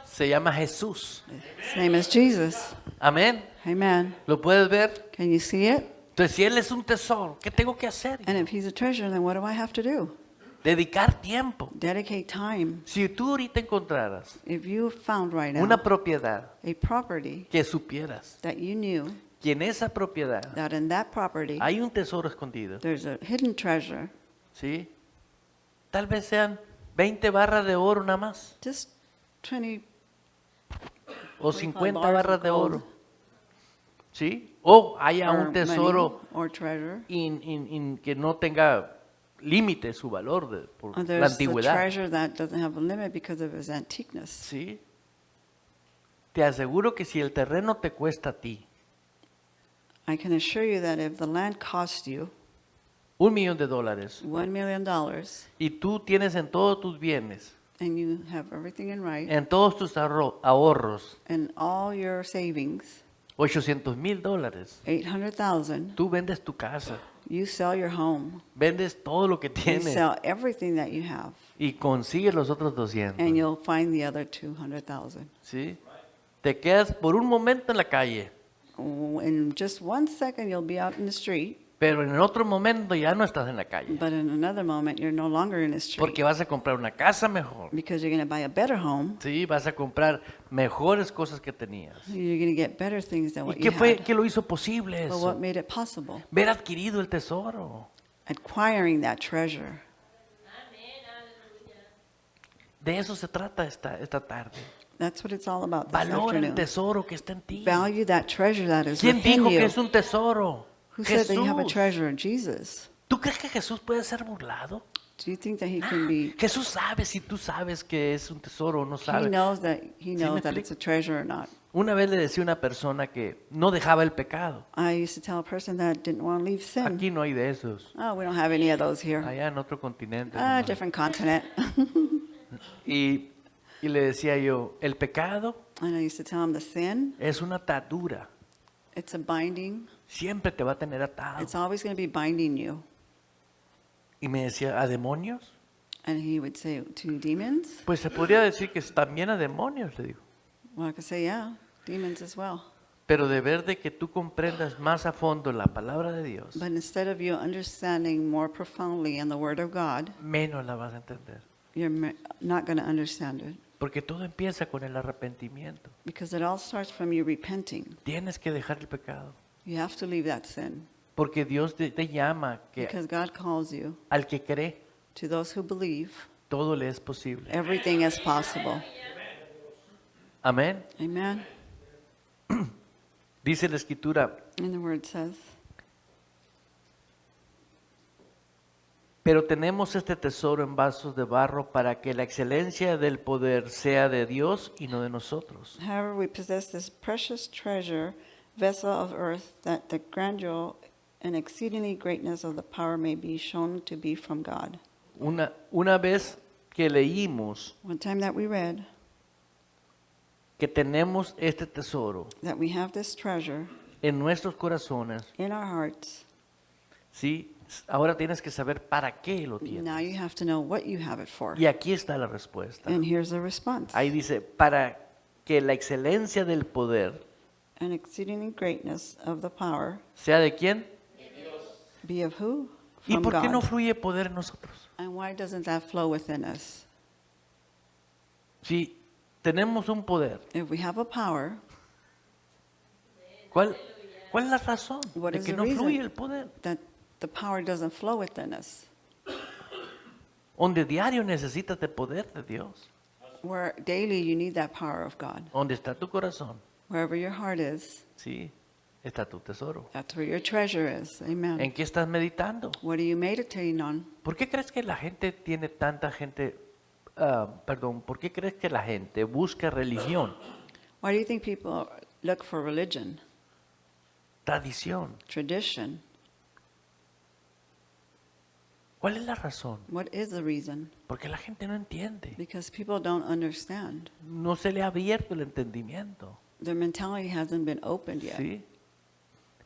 C: Se llama Jesús.
D: His name is Jesus.
C: Amén.
D: Amen.
C: ¿Lo puedes ver?
D: Can you see it?
C: Entonces, si Él es un tesoro, ¿qué tengo que hacer?
D: And if he's a treasure, then what do I have to do?
C: Dedicar tiempo.
D: Dedicate time.
C: Si tú ahorita encontraras
D: If you found right now
C: una propiedad
D: a property
C: que supieras
D: that you knew
C: que en esa propiedad
D: that in that property
C: hay un tesoro escondido,
D: there's a hidden treasure,
C: ¿sí? Tal vez sean 20 barras de oro nada más,
D: just 20
C: o
D: 25
C: 50
D: bars of
C: barras de
D: gold.
C: oro, ¿sí? O haya
D: or
C: un tesoro
D: money or treasure.
C: que no tenga límite su valor por
D: Or
C: la
D: there's a
C: antigüedad,
D: treasure that doesn't have a limit because of its antiqueness.
C: ¿sí? Te aseguro que si el terreno te cuesta a ti
D: I can assure you that if the land cost you
C: $1,000,000
D: $1 million
C: y tú tienes en todos tus bienes,
D: and you have everything in right
C: en todos tus ahorros,
D: and all your savings,
C: $800,000,
D: 800,000,
C: tú vendes tu casa,
D: you sell your home,
C: vendes todo lo que
D: you
C: tienes
D: sell everything that you have,
C: y consigues los otros 200,
D: and you'll find the other 200,000.
C: ¿sí? Te quedas por un momento en la calle,
D: In just 1 second, you'll be out in the street,
C: pero en otro momento ya no estás en la calle,
D: but in another moment, you're no longer in the street
C: porque vas a comprar una casa mejor,
D: because you're going to buy a better home.
C: ¿sí? Vas a comprar mejores cosas que tenías.
D: You're going to get better things than
C: ¿Y
D: what
C: qué
D: you
C: fue
D: had.
C: que lo hizo posible
D: But what
C: eso?
D: made it possible?
C: Ver adquirido el tesoro.
D: Acquiring that treasure.
C: De eso se trata esta tarde.
D: That's what it's all about this
C: Valora el
D: afternoon.
C: tesoro que está en ti.
D: Value that treasure that is
C: ¿Quién
D: within
C: dijo
D: you.
C: que es un tesoro?
D: Who said that you have a
C: Jesús.
D: treasure in Jesus?
C: ¿Tú crees que Jesús puede ser burlado?
D: Do you think that he can be?
C: Jesús sabe si tú sabes que es un tesoro o no
D: He
C: sabes.
D: knows that
C: explico?
D: it's a treasure or not.
C: Una vez le decía a una persona que no dejaba el pecado.
D: I used to tell a person that didn't want to leave sin.
C: Aquí no hay de esos.
D: Oh, we don't have any of those here.
C: Allá en otro continente.
D: Ah,
C: nomás.
D: different continent.
C: Y le decía yo, el pecado
D: And I used to tell him the sin,
C: es una atadura.
D: it's a binding.
C: Siempre te va a tener atado.
D: It's always going to be binding you.
C: Y me decía, ¿a demonios?
D: And he would say, to demons?
C: Pues se podría decir que también a demonios, le digo.
D: Well, I could say, yeah, demons as well.
C: Pero de ver de que tú comprendas más a fondo la palabra de Dios,
D: But instead of you understanding more profoundly in the Word of God,
C: menos la vas a entender.
D: you're not going to understand it.
C: Porque todo empieza con el arrepentimiento.
D: Because it all starts from you repenting.
C: Tienes que dejar el pecado.
D: You have to leave that sin.
C: Porque Dios te llama que
D: Because God calls you,
C: al que cree,
D: to those who believe,
C: todo le es posible.
D: everything is possible.
C: Amén.
D: Amen.
C: Dice la Escritura,
D: And the Word says,
C: pero tenemos este tesoro en vasos de barro para que la excelencia del poder sea de Dios y no de nosotros.
D: however, we possess this precious treasure, vessel of earth, that the grandeur and exceedingly greatness of the power may be shown to be from God.
C: Una vez que leímos
D: One time that we read
C: que tenemos este tesoro
D: that we have this treasure
C: en nuestros corazones,
D: in our hearts,
C: ¿sí? Ahora tienes que saber para qué lo
D: now
C: tienes.
D: you have to know what you have it for.
C: Y aquí está la respuesta.
D: And here's the response.
C: Ahí dice, para que la excelencia del poder
D: And exceeding greatness of the power
C: sea de quién.
D: be of who?
C: ¿Y
D: From
C: por qué no
D: God.
C: fluye poder en nosotros?
D: And why doesn't that flow within us?
C: Si tenemos un poder,
D: If we have a power,
C: ¿cuál es la razón
D: What
C: de
D: is
C: que
D: the
C: no
D: reason?
C: fluye el poder?
D: that the power doesn't flow within us,
C: Donde diario necesitas de poder de Dios.
D: where daily you need that power of God.
C: Donde está tu corazón,
D: Wherever your heart is,
C: sí, está tu tesoro.
D: that's where your treasure is. Amen.
C: ¿En qué estás meditando?
D: What are you meditating on?
C: ¿Por qué crees que la gente tiene tanta gente, por qué crees que la gente busca religión,
D: Why do you think people look for religion,
C: tradición?
D: tradition?
C: ¿Cuál es la razón?
D: What is the reason?
C: Porque la gente no entiende.
D: Because people don't understand.
C: No se le ha abierto el entendimiento.
D: Their mentality hasn't been opened yet.
C: ¿Sí?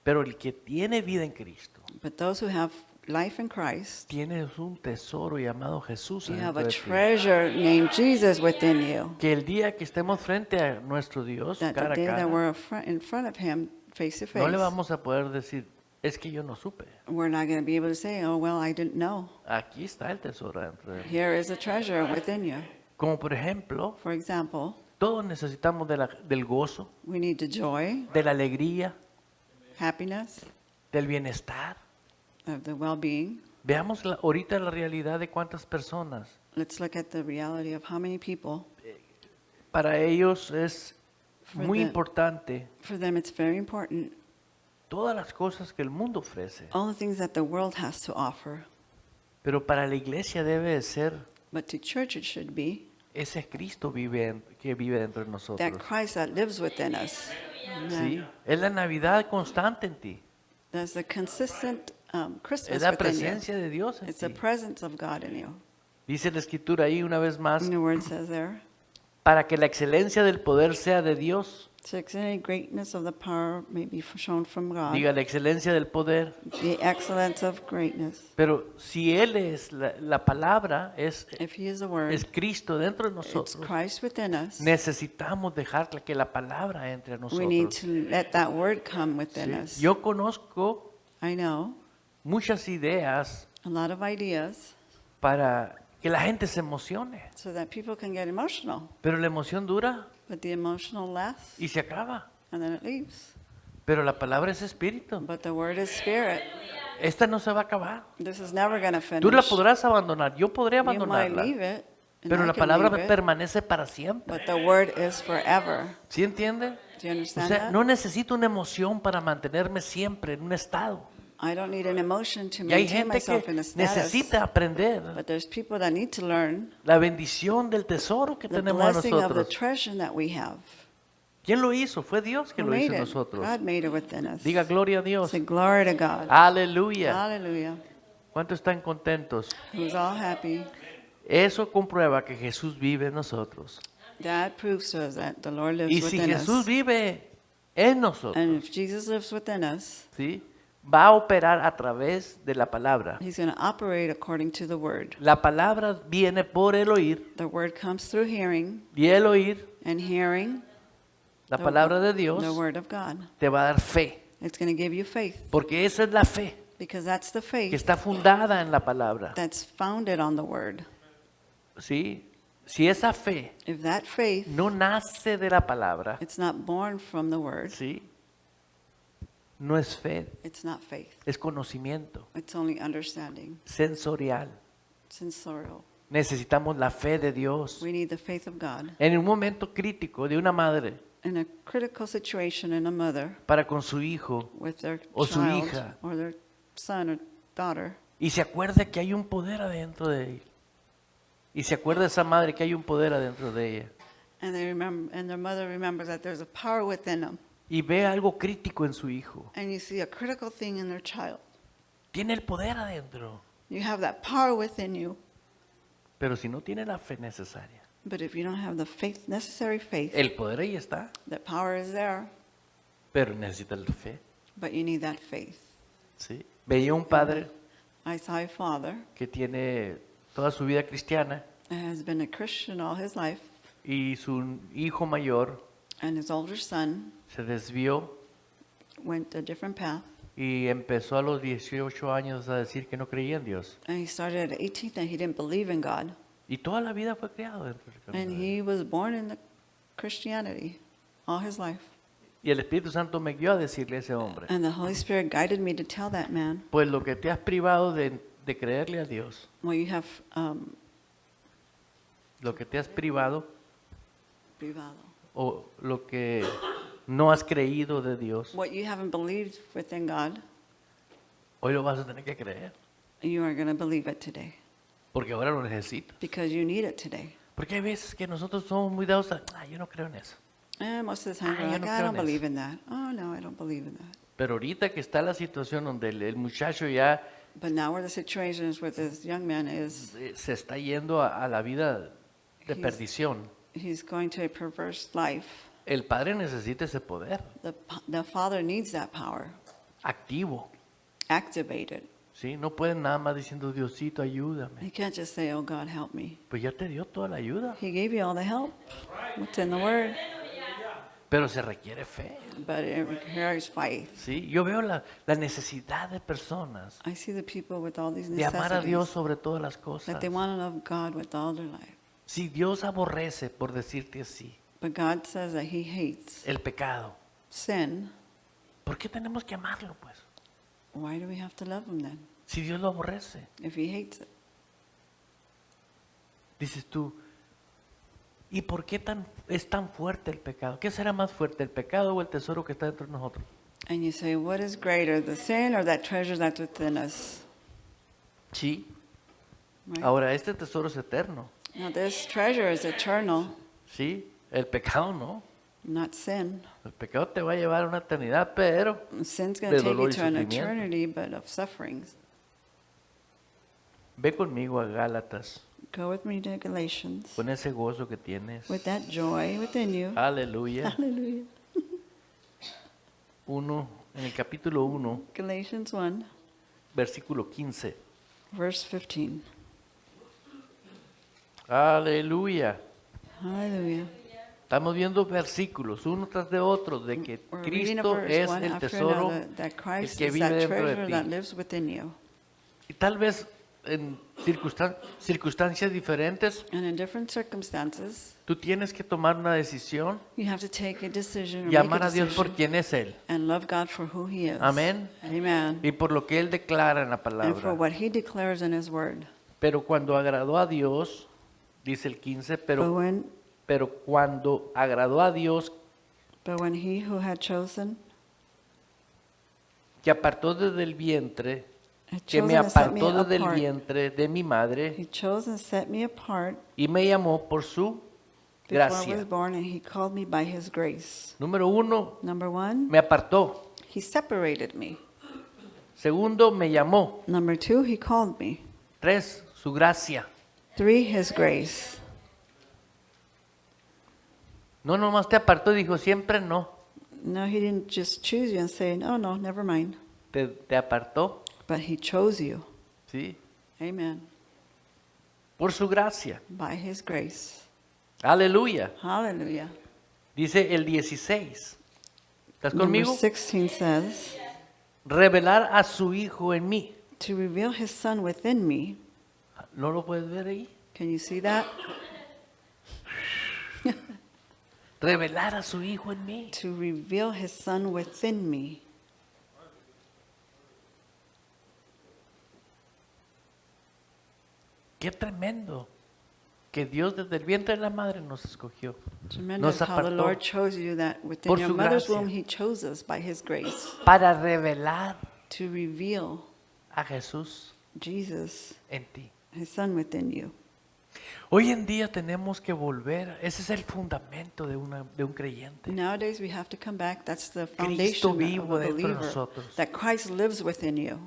C: Pero el que tiene vida en Cristo,
D: But those who have life in Christ,
C: tienes un tesoro llamado Jesús
D: you have
C: adentro
D: a
C: de ti.
D: treasure named Jesus within you.
C: Que el día que estemos frente a nuestro Dios,
D: That the
C: cara a
D: day that
C: cara,
D: we're in front of Him, face to face,
C: no le vamos a poder decir, Es que yo no supe.
D: We're not going to be able to say, oh, well, I didn't know.
C: Aquí está el tesoro dentro de mí.
D: Here is a treasure within you.
C: Como por ejemplo,
D: For example,
C: todos necesitamos del gozo,
D: we need the joy,
C: de la alegría,
D: happiness,
C: del bienestar.
D: of the well-being.
C: Veamos ahorita la realidad de cuántas personas.
D: Let's look at the reality of how many people,
C: Para ellos es
D: For
C: muy
D: the-
C: importante
D: for them it's very important,
C: todas las cosas que el mundo ofrece.
D: all the things that the world has to offer.
C: Pero para la iglesia debe de ser,
D: But to church it should be
C: ese Cristo que vive dentro de nosotros.
D: that Christ that lives within us.
C: ¿Sí?
D: Amen.
C: Es la Navidad constante en ti.
D: There's a consistent Christmas
C: Es la
D: within you.
C: presencia de Dios en
D: It's the
C: ti.
D: presence of God in you.
C: Dice la escritura ahí una vez más,
D: And the word says there,
C: para que la excelencia del poder sea de Dios.
D: to exceed greatness of the power may be shown from God.
C: Diga la excelencia del poder.
D: The excellence of greatness.
C: Pero si Él es la palabra, es
D: If he is the word,
C: Cristo dentro de
D: it's
C: nosotros.
D: Christ within us.
C: Necesitamos dejar que la palabra entre a
D: We need
C: nosotros.
D: to let that word come within
C: ¿Sí?
D: us.
C: Yo conozco
D: I know
C: muchas ideas
D: a lot of ideas
C: para que la gente se emocione,
D: so that people can get emotional,
C: pero la emoción dura
D: but the emotional lasts
C: y se acaba.
D: and then it leaves.
C: Pero la palabra es espíritu.
D: But the word is spirit.
C: Esta no se va a acabar.
D: This is never going to finish.
C: Tú la podrás abandonar, yo podría
D: You might
C: abandonarla,
D: leave it, and
C: pero
D: I
C: la
D: can
C: palabra
D: leave it,
C: permanece para siempre.
D: but the word is forever.
C: ¿Sí entiende?
D: Do you
C: O
D: understand
C: sea,
D: that?
C: no necesito una emoción para mantenerme siempre en un estado.
D: I don't need an emotion to
C: Y hay
D: maintain
C: gente
D: myself
C: que
D: in a status.
C: necesita aprender
D: But there's people that need to learn
C: la bendición del tesoro que
D: the
C: tenemos a
D: blessing of the
C: nosotros.
D: treasure that we have.
C: ¿Quién lo hizo? Fue Dios
D: Who
C: quien lo hizo
D: made
C: en
D: it?
C: nosotros.
D: God made it within us.
C: Diga gloria a Dios.
D: Say glory to God.
C: Aleluya.
D: Hallelujah.
C: ¿Cuántos están contentos?
D: Who's all happy.
C: Eso comprueba que Jesús vive en nosotros.
D: That proves to us that the Lord lives
C: Y si
D: within
C: Jesús
D: us.
C: vive en nosotros,
D: And if Jesus lives within us,
C: ¿sí? Va a operar a través de la palabra.
D: he's going to operate according to the word.
C: La palabra viene por el oír,
D: The word comes through hearing,
C: y el oír,
D: and hearing
C: la
D: the-
C: palabra de Dios,
D: the word of God.
C: te va a dar fe.
D: It's going to give you faith,
C: Porque esa es la fe
D: because that's the
C: que
D: faith
C: está fundada en la palabra.
D: that's founded on the word.
C: ¿Sí? Si esa fe
D: If that faith,
C: no nace de la palabra,
D: it's not born from the word,
C: ¿sí? No es fe,
D: it's not faith.
C: es conocimiento
D: It's only understanding,
C: sensorial.
D: sensorial.
C: Necesitamos la fe de Dios.
D: We need the faith of God.
C: En un momento crítico de una madre
D: In a critical situation in a mother
C: para con su hijo
D: with their
C: O su
D: child
C: hija.
D: or their son or daughter,
C: y se acuerda que hay un poder adentro de él. Y se acuerda esa madre que hay un poder adentro de ella.
D: and they remember, and their mother remembers that there's a power within them,
C: Y ve algo crítico en su hijo.
D: and you see a critical thing in their child.
C: Tiene el poder adentro.
D: You have that power within you,
C: Pero si no tiene la fe necesaria,
D: but if you don't have the faith, necessary faith,
C: el poder ahí está,
D: that power is there,
C: pero necesita la fe.
D: but you need that faith.
C: ¿Sí? Veía un padre
D: I saw a father
C: que tiene toda su vida cristiana
D: that has been a Christian all his life,
C: y su hijo mayor
D: and his older son
C: se desvió
D: went a different path,
C: y empezó a los 18 años a decir que no creía en Dios.
D: and he started at 18 and he didn't believe in God,
C: Y toda la vida fue criado dentro del camino
D: and
C: de Dios.
D: he was born in the Christianity all his life.
C: Y el Espíritu Santo me guió a decirle a ese hombre,
D: And the Holy Spirit guided me to tell that man,
C: pues lo que te has privado de creerle a Dios,
D: well, you have
C: lo que te has privado
D: privado.
C: o lo que no has creído de Dios,
D: What you haven't believed within God,
C: hoy lo vas a tener que creer,
D: you are going to believe it today
C: porque ahora lo necesitas.
D: because you need it today.
C: Porque hay veces que nosotros somos muy dados a, yo no creo en eso.
D: And most of the time,
C: Ah,
D: we're
C: yo
D: like,
C: no
D: I
C: creo
D: don't
C: en
D: believe in that. Oh, no, I don't believe in that.
C: Pero ahorita que está la situación donde el muchacho ya
D: But now where the situation is where this young man is,
C: se está yendo a la vida de
D: He's-
C: perdición,
D: he's going to a perverse life.
C: el padre necesita ese poder
D: The father needs that power
C: activo.
D: activated.
C: ¿Sí? No pueden nada más diciendo, Diosito,
D: He
C: ayúdame.
D: can't just say, oh, God, help me.
C: Pues ya te dio toda la ayuda.
D: He gave you all the help. What's in the word?
C: pero se requiere fe.
D: but it requires faith.
C: ¿Sí? Yo veo la necesidad de personas
D: I see the people with all these
C: de amar a Dios
D: necessities,
C: sobre todas las cosas.
D: that they want to love God with all their life.
C: Si Dios aborrece, por decirte así,
D: But God says that He hates
C: el pecado,
D: sin.
C: ¿por qué tenemos que amarlo, pues?
D: Why do we have to love Him then,
C: Si Dios lo aborrece.
D: if He hates it?
C: Dices tú, ¿y por qué es tan fuerte el pecado? ¿Qué será más fuerte, el pecado o el tesoro que está dentro de nosotros?
D: And you say, what is greater, the sin or that treasure that's within us?
C: Sí.
D: Right?
C: Ahora, este tesoro es eterno.
D: Now, this treasure is eternal,
C: Sí. El pecado no.
D: not sin.
C: El pecado te va a llevar a una eternidad, pero
D: Sin's going
C: de
D: to take you
C: dolor y
D: to an
C: sufrimiento.
D: eternity, but of sufferings.
C: ve conmigo a Gálatas
D: Go with me to Galatians.
C: con ese gozo que tienes.
D: With that joy within you.
C: Aleluya.
D: Hallelujah.
C: En el capítulo 1,
D: Galatians 1,
C: versículo 15.
D: verse 15.
C: Aleluya.
D: Hallelujah.
C: Estamos viendo versículos uno tras de otro de que
D: We're reading a
C: Cristo
D: verse
C: es
D: one
C: el
D: after
C: tesoro
D: another, that Christ
C: que
D: is
C: vive
D: that
C: dentro de
D: treasure
C: ti.
D: that lives within you.
C: Y tal vez en circunstancias diferentes,
D: And in different circumstances,
C: tú tienes que tomar una decisión
D: you have to take a decision or
C: y amar
D: make a
C: a Dios por
D: decision
C: quien es Él
D: and love God for who He is.
C: Amén.
D: Amen.
C: y por lo que Él declara en la
D: And for
C: palabra.
D: what He declares in His Word.
C: Pero cuando agradó a Dios, dice el 15, pero cuando agradó a Dios
D: But when He who had chosen,
C: que apartó desde el vientre,
D: had
C: que me
D: chosen and set me
C: apartó desde el
D: apart,
C: vientre de mi madre
D: He chose and set me apart
C: y me llamó por su
D: before I
C: gracia.
D: was born, and He called me by His grace.
C: Número 1,
D: Number one,
C: me apartó.
D: He separated me.
C: Segundo, me llamó.
D: Number two, He called me.
C: 3, su gracia.
D: 3, His grace.
C: No nomás te apartó, dijo siempre no.
D: No, He didn't just choose you and say, oh no, never mind.
C: Te apartó,
D: But He chose you.
C: ¿sí?
D: Amen.
C: Por su gracia.
D: By His grace.
C: Aleluya.
D: Hallelujah.
C: Dice el 16. ¿Estás
D: Number
C: conmigo?
D: 16 says,
C: Revelar a su Hijo en mí.
D: to reveal His Son within me.
C: ¿No lo puedes ver ahí?
D: Can you see that?
C: Revelar a su Hijo en mí.
D: To reveal His Son within me.
C: Qué tremendo que Dios desde el vientre de la madre nos escogió.
D: Tremendous
C: Nos
D: how the
C: apartó
D: Lord chose you, that within
C: por
D: your
C: su
D: mother's
C: gracia.
D: womb He chose us by His grace.
C: para revelar
D: To reveal
C: a Jesús
D: Jesus,
C: en ti.
D: His Son within you.
C: Hoy en día tenemos que volver, ese es el fundamento de un creyente.
D: Nowadays we have to come back. That's the
C: Cristo
D: foundation
C: vivo
D: of a
C: dentro de
D: believer.
C: nosotros.
D: That Christ lives within you.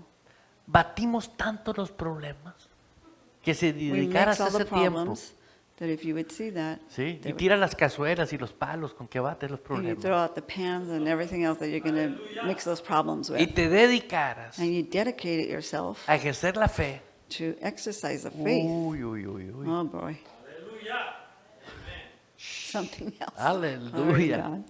C: Batimos tanto los problemas que si
D: We
C: dedicaras
D: mix all the
C: ese tiempo,
D: problems. That if you would see that,
C: ¿sí?
D: they
C: Y
D: would-
C: tira las cazuelas y los palos con que bates los
D: and you
C: problemas,
D: throw out the pans and everything else that you're going to mix those problems
C: y
D: with.
C: te dedicaras
D: And you dedicate yourself
C: a ejercer la fe,
D: to exercise the faith.
C: uy, uy, uy, uy.
D: Oh boy. Something else.
C: Aleluya.
D: Glory to God.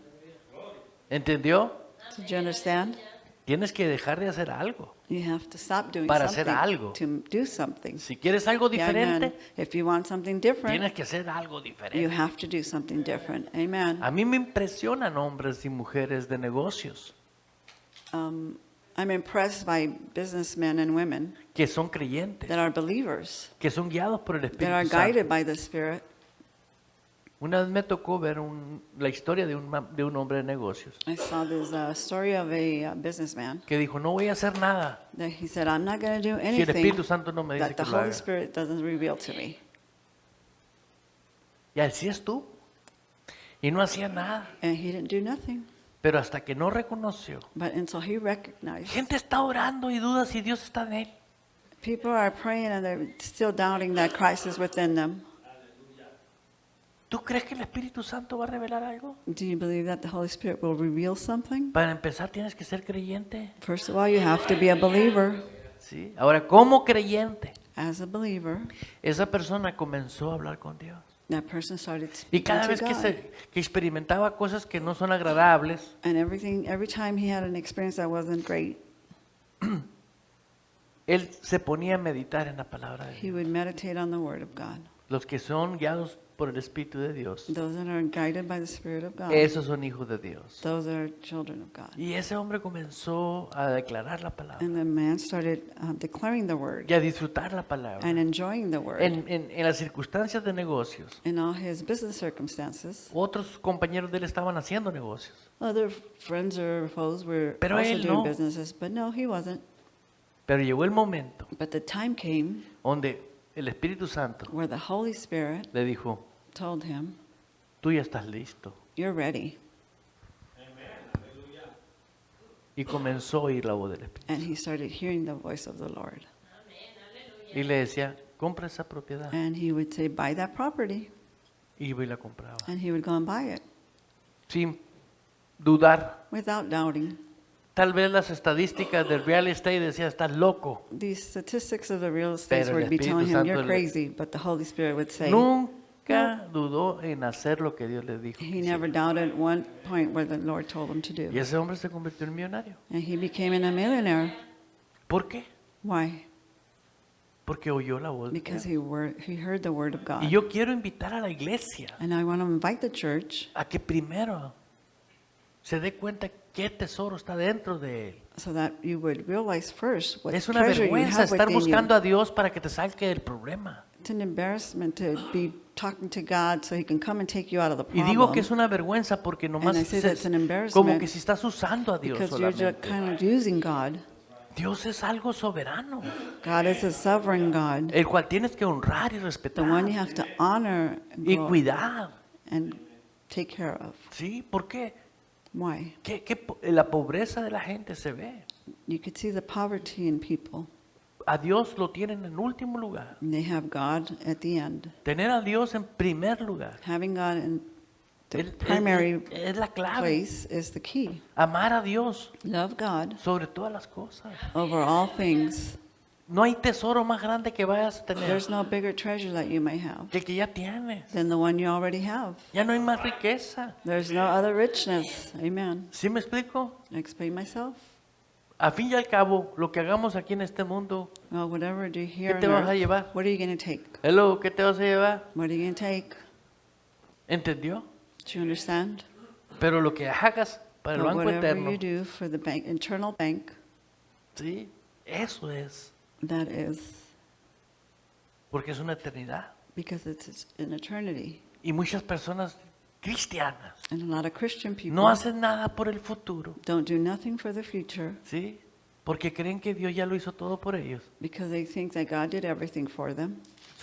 C: ¿Entendió?
D: Did you understand?
C: Tienes que dejar de hacer algo.
D: You have to stop doing
C: Para
D: something
C: hacer algo.
D: to do something.
C: Si quieres algo
D: Yeah, amen.
C: diferente,
D: If you want something different,
C: tienes que hacer algo
D: you
C: diferente.
D: have to do something different. Amen.
C: A mí me impresionan hombres y mujeres de negocios
D: I'm impressed by businessmen and women
C: que son creyentes,
D: that are believers,
C: que son guiados por el
D: that are
C: Espíritu
D: guided
C: Santo.
D: by the Spirit.
C: Una vez me tocó ver la historia de un hombre de negocios
D: I saw this story of a businessman
C: que dijo, no voy a hacer nada
D: that he said, I'm not going to do
C: si el
D: anything
C: Espíritu Santo no me dice
D: that the
C: que lo
D: Holy
C: haga.
D: Spirit doesn't reveal to me.
C: Y así estuvo. Y no hacía nada.
D: And he didn't do nothing.
C: Pero hasta que no reconoció.
D: But until he recognized,
C: Gente está orando y duda si Dios está en él.
D: people are praying and they're still doubting that Christ is within them.
C: ¿Tú crees que el Espíritu Santo va a revelar algo?
D: Do you believe that the Holy Spirit will reveal something?
C: Para empezar tienes que ser creyente.
D: First of all, you have to be a believer.
C: ¿Sí? Ahora, como creyente,
D: As a believer,
C: esa persona comenzó a hablar con Dios.
D: That person started
C: Y
D: speaking
C: cada
D: to
C: vez que,
D: God.
C: que experimentaba cosas que no son agradables,
D: And every time he had an experience that wasn't great,
C: él se ponía a meditar en la palabra de
D: he
C: Dios.
D: would meditate on the Word of God.
C: Los que son guiados por el Espíritu de Dios,
D: Those that are guided by the Spirit of God,
C: esos son hijos de Dios.
D: those are children of God.
C: Y ese hombre comenzó a declarar la palabra
D: And the man started declaring the Word
C: y a disfrutar la palabra.
D: and enjoying the Word.
C: En las circunstancias de negocios,
D: In all his business circumstances,
C: otros compañeros de él estaban haciendo negocios.
D: other friends or foes were
C: Pero
D: also
C: él
D: doing
C: no.
D: businesses, but no, he wasn't.
C: Pero llegó el momento
D: But the time came
C: donde el Espíritu Santo
D: where the Holy Spirit
C: le dijo,
D: told him,
C: tú ya estás listo.
D: "You're ready."
C: Y comenzó a oír la voz del Espíritu.
D: And he started hearing the voice of the Lord.
C: Y le decía, compra esa propiedad.
D: And he would say, "Buy that property."
C: Y iba y la compraba.
D: And he would go and buy it
C: Sin dudar.
D: without doubting.
C: Tal vez las estadísticas del real estate decían, estás loco.
D: These statistics of the real estate
C: Pero el
D: would be
C: Espíritu
D: telling him,
C: Santo
D: "You're
C: le-
D: crazy," but the Holy Spirit would say,
C: Nunca dudó en hacer lo que Dios le dijo. que
D: he
C: hiciera.
D: never doubted one point where the Lord told him to
C: Y
D: do.
C: ese hombre se convirtió en millonario.
D: And he became a millionaire.
C: ¿Por qué?
D: Why?
C: Porque oyó la voz de
D: Because
C: Dios.
D: he heard the word of God.
C: Y yo quiero invitar a la iglesia
D: And I want to invite the church
C: a que primero se dé cuenta qué tesoro está dentro de él.
D: so that you would realize first what
C: Es una
D: treasure you
C: vergüenza
D: have
C: estar
D: within
C: buscando
D: you.
C: a Dios para que te saque del problema.
D: It's an embarrassment to be talking to God so he can come and take you out of the
C: Y digo que
D: problem.
C: es una vergüenza porque nomás
D: And I say that's an embarrassment
C: como que si estás usando a Dios
D: Because you're just
C: solamente.
D: kind of using God.
C: Dios es algo soberano,
D: God is a sovereign God,
C: el cual tienes que honrar y
D: the one you
C: respetar
D: have to honor
C: y cuidar.
D: and take care of.
C: ¿Sí? ¿Por qué?
D: Why?
C: La pobreza de la gente se ve.
D: You could see the poverty in people.
C: A Dios lo tienen en último lugar.
D: And they have God at the end.
C: Tener a Dios en primer lugar.
D: Having God in the
C: Es-
D: primary
C: es la clave.
D: place is the key.
C: Amar a Dios
D: Love God
C: sobre todas las cosas.
D: over all things.
C: No hay tesoro más grande que vayas a tener
D: There's no bigger treasure that you may have
C: que el que ya tienes.
D: than the one you already have.
C: Ya no hay más riqueza.
D: There's no other richness. Amen.
C: ¿Sí me explico?
D: I explain myself.
C: A fin y al cabo, lo que hagamos aquí en este mundo,
D: Well, whatever do here
C: te
D: on
C: vas a
D: earth,
C: llevar?
D: what are you going to take?
C: hello, ¿qué te vas a llevar?
D: What are you going to take?
C: ¿Entendió?
D: Do you understand?
C: Pero lo que hagas para el
D: But
C: banco
D: whatever
C: eterno,
D: you do for the bank, internal bank,
C: sí, eso es,
D: that is
C: porque es una eternidad.
D: because it's in eternity.
C: Y muchas personas cristianas
D: And a lot of Christian people
C: no hacen nada por el futuro,
D: don't do nothing for the future
C: ¿sí? Porque creen que Dios ya lo hizo todo por ellos.
D: because they think that God did everything for them.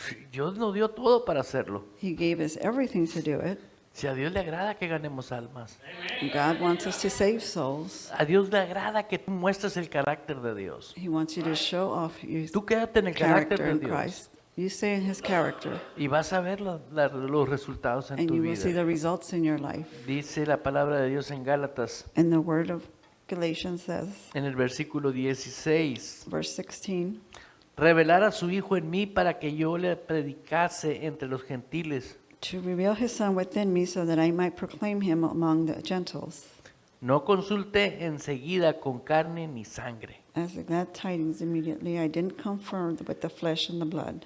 C: Sí, Dios nos dio todo para hacerlo.
D: He gave us everything to do it.
C: Si a Dios le agrada que ganemos almas,
D: God wants us to save souls.
C: a Dios le agrada que tú muestres el carácter de Dios.
D: He wants you to show off your
C: Tú quédate en el carácter
D: character
C: de
D: in
C: Dios
D: Christ. You stay in His character,
C: y vas a ver los resultados en
D: and
C: tu
D: you will see
C: vida.
D: the results in your life.
C: Dice la palabra de Dios en Gálatas,
D: And the word of Galatians says,
C: en el versículo 16,
D: verse 16,
C: revelar a su Hijo en mí para que yo le predicase entre los gentiles.
D: to reveal His Son within me so that I might proclaim Him among the Gentiles.
C: No consulté enseguida con carne ni sangre.
D: As the glad tidings immediately, I didn't confirm with the flesh and the blood.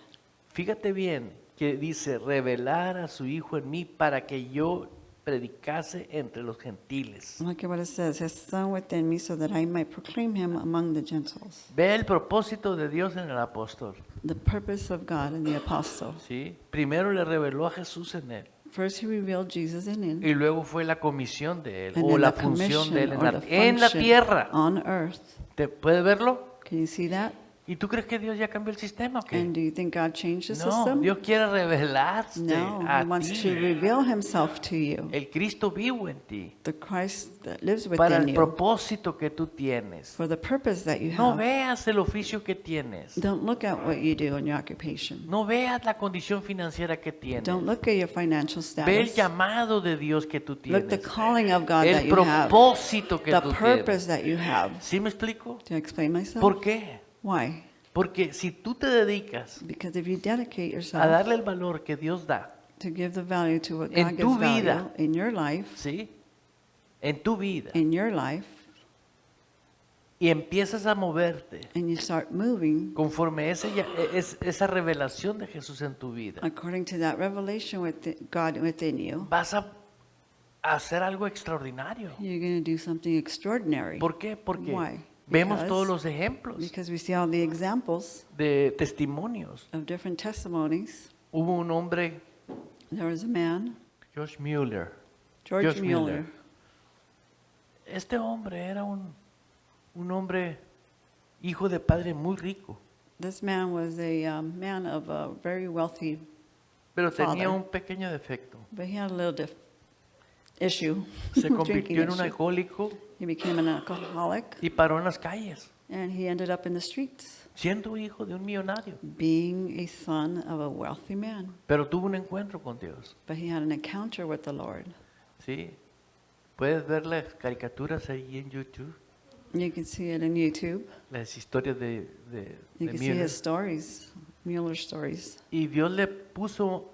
C: Fíjate bien que dice revelar a su Hijo en mí para que yo predicase entre los gentiles.
D: Look at what it says, His Son within me so that I might proclaim Him among the Gentiles.
C: Ve el propósito de Dios en el apóstol.
D: The purpose of God in the apostle.
C: ¿Sí? Primero le reveló a Jesús en él
D: First He revealed Jesus in him.
C: y luego fue la comisión de él
D: And
C: o
D: then
C: la
D: the
C: función de él
D: commission or the
C: en la
D: function
C: tierra.
D: on earth.
C: ¿Te puedes verlo?
D: Can you see that?
C: ¿Y tú crees que Dios ya cambió el sistema o qué?
D: And do you think God changed the
C: No,
D: system?
C: Dios quiere revelarte
D: No, He
C: a
D: wants to
C: ti
D: reveal Himself to you.
C: el Cristo vivo en ti
D: The Christ that lives
C: para
D: within
C: el
D: you.
C: propósito que tú tienes.
D: For the purpose that you
C: No
D: have.
C: veas el oficio que tienes.
D: Don't look at what you do in your occupation.
C: No veas la condición financiera que tienes.
D: Don't look at your financial
C: Ve el
D: status.
C: llamado de Dios que tú
D: Look the
C: tienes.
D: calling of God that
C: El
D: you have.
C: propósito que
D: The
C: tú tienes.
D: purpose that you have.
C: ¿Sí me explico?
D: Do I explain myself?
C: ¿Por qué?
D: Why?
C: Porque si tú te dedicas
D: Because if you dedicate
C: a
D: yourself
C: darle el valor que Dios da,
D: to give the value to what
C: En
D: God
C: tu
D: gives value
C: vida.
D: in your life,
C: ¿sí? En tu vida.
D: in your life,
C: Y empiezas a moverte
D: and you start moving
C: conforme esa revelación de Jesús en tu vida.
D: according to that revelation with God within you,
C: Vas a hacer algo extraordinario.
D: you're going to do something extraordinary.
C: ¿Por qué? Porque
D: Why?
C: vemos
D: Because-
C: todos los ejemplos
D: Because we see all the examples
C: de testimonios.
D: of different testimonies.
C: Hubo un hombre,
D: There was a man,
C: George Mueller.
D: George
C: George Mueller.
D: Mueller.
C: Este hombre era un hombre hijo de padre muy rico,
D: This man was a man of a very wealthy,
C: pero tenía
D: Father.
C: un pequeño defecto.
D: but he had a little issue.
C: Se
D: drinking
C: convirtió en un
D: issue.
C: alcohólico
D: He became an alcoholic,
C: y paró en las calles,
D: and he ended up in the streets,
C: siendo hijo de un millonario.
D: being a son of a wealthy man.
C: Pero tuvo un encuentro con Dios.
D: But he had an encounter with the Lord.
C: ¿Sí? Puedes ver las caricaturas ahí en YouTube,
D: You can see it in YouTube.
C: las historias de
D: You can see
C: Mueller.
D: his stories, Mueller's stories.
C: Y Dios le puso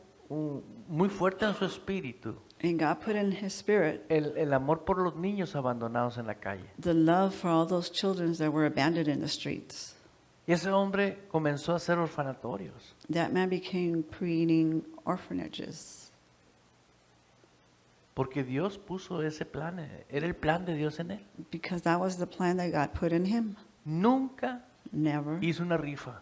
C: muy fuerte en su espíritu
D: And God put in his spirit
C: el amor por los niños abandonados en la calle.
D: the love for all those children that were abandoned in the streets.
C: Y ese hombre comenzó a hacer orfanatorios.
D: That man became creating orphanages
C: Porque Dios puso ese plan, era el plan de Dios en él.
D: because that was the plan that God put in him.
C: Nunca
D: Never
C: hizo una rifa,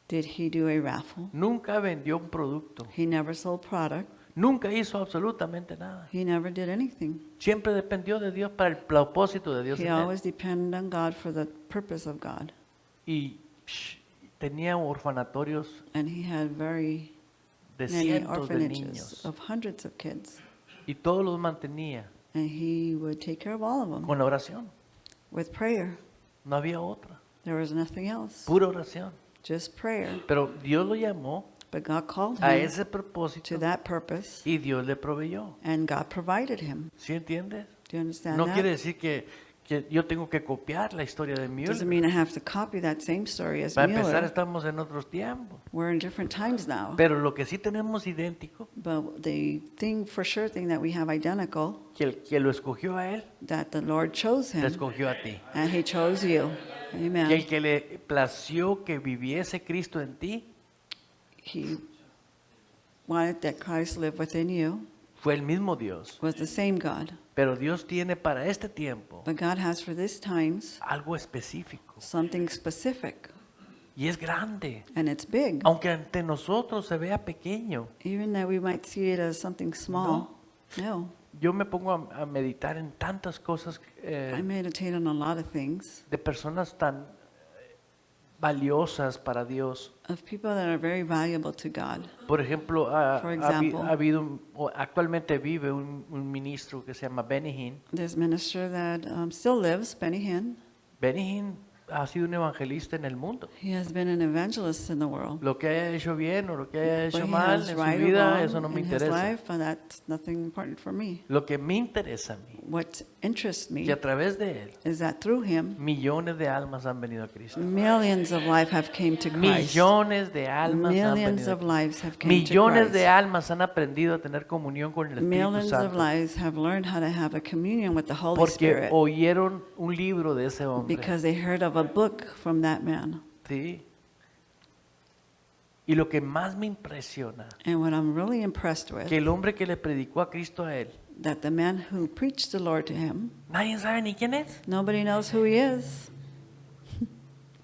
D: did he do a raffle.
C: nunca vendió un producto,
D: He never sold product.
C: nunca hizo absolutamente nada.
D: He never did anything.
C: Siempre dependió de Dios para el propósito de Dios
D: He
C: en él.
D: always depended on God for the purpose of God.
C: Y tenía orfanatorios
D: And he had very
C: de
D: many
C: cientos de
D: orphanages
C: niños
D: of hundreds of kids.
C: y todos los mantenía
D: And he would take care of all of them
C: con la oración.
D: with prayer.
C: No había otra,
D: There was nothing else,
C: pura oración.
D: just prayer.
C: Pero Dios lo llamó
D: But God called
C: a
D: him
C: ese
D: to
C: propósito
D: that purpose,
C: y Dios le proveyó.
D: and God provided him.
C: ¿Sí entiendes?
D: Do you understand
C: No
D: that?
C: quiere decir que yo tengo que copiar la historia de
D: Doesn't
C: Mueller.
D: mean I have to copy that same story as
C: Para empezar,
D: Mueller.
C: estamos en otros tiempos.
D: We're in different times now.
C: Pero lo que sí tenemos idéntico,
D: But the thing, for sure thing that we have identical,
C: que el que lo escogió a él,
D: that the Lord chose
C: te
D: him,
C: escogió a ti.
D: and he chose you.
C: Que el
D: Amen.
C: que le plació que viviese Cristo en ti,
D: He wanted that Christ live within you,
C: fue el mismo Dios.
D: was the same God.
C: Pero Dios tiene para este tiempo
D: But God has for this times
C: algo específico.
D: something specific,
C: Y es grande.
D: and it's big.
C: Aunque ante nosotros se vea pequeño.
D: Even though we might see it as something small, no.
C: Yo me pongo a meditar en tantas cosas
D: I meditate on a lot of things,
C: de personas tan valiosas para Dios.
D: of people that are very valuable to God.
C: Por ejemplo,
D: For example.
C: ha habido actualmente vive un ministro que se llama Benny Hinn.
D: This minister that still lives, Benny Hinn,
C: Benny Hinn ha sido un evangelista en el mundo.
D: he has been an evangelist in the world.
C: Lo que haya hecho bien o lo que haya
D: What
C: hecho
D: he
C: mal
D: has
C: en su
D: right or
C: vida,
D: wrong
C: eso no me
D: in his
C: interesa.
D: life, and that's nothing important for me.
C: Lo que me interesa a mí,
D: What interests me
C: que a través de él,
D: is that through him,
C: millones de almas han venido a Cristo.
D: millions of life have came to Christ.
C: Millones de almas han
D: Millions
C: venido a
D: of
C: Cristo.
D: lives have came to
C: Millones de
D: Christ.
C: almas han aprendido a tener comunión con el Espíritu
D: Millions of
C: Santo
D: lives have learned how to have a communion with the Holy
C: porque
D: Spirit
C: oyeron un libro de ese hombre.
D: because they heard of a book from that man.
C: Sí. Y lo que más me impresiona,
D: And what I'm really impressed with,
C: que el hombre que le predicó a Cristo a él,
D: that the man who preached the Lord to him,
C: nadie sabe ni quién es,
D: nobody knows who he is,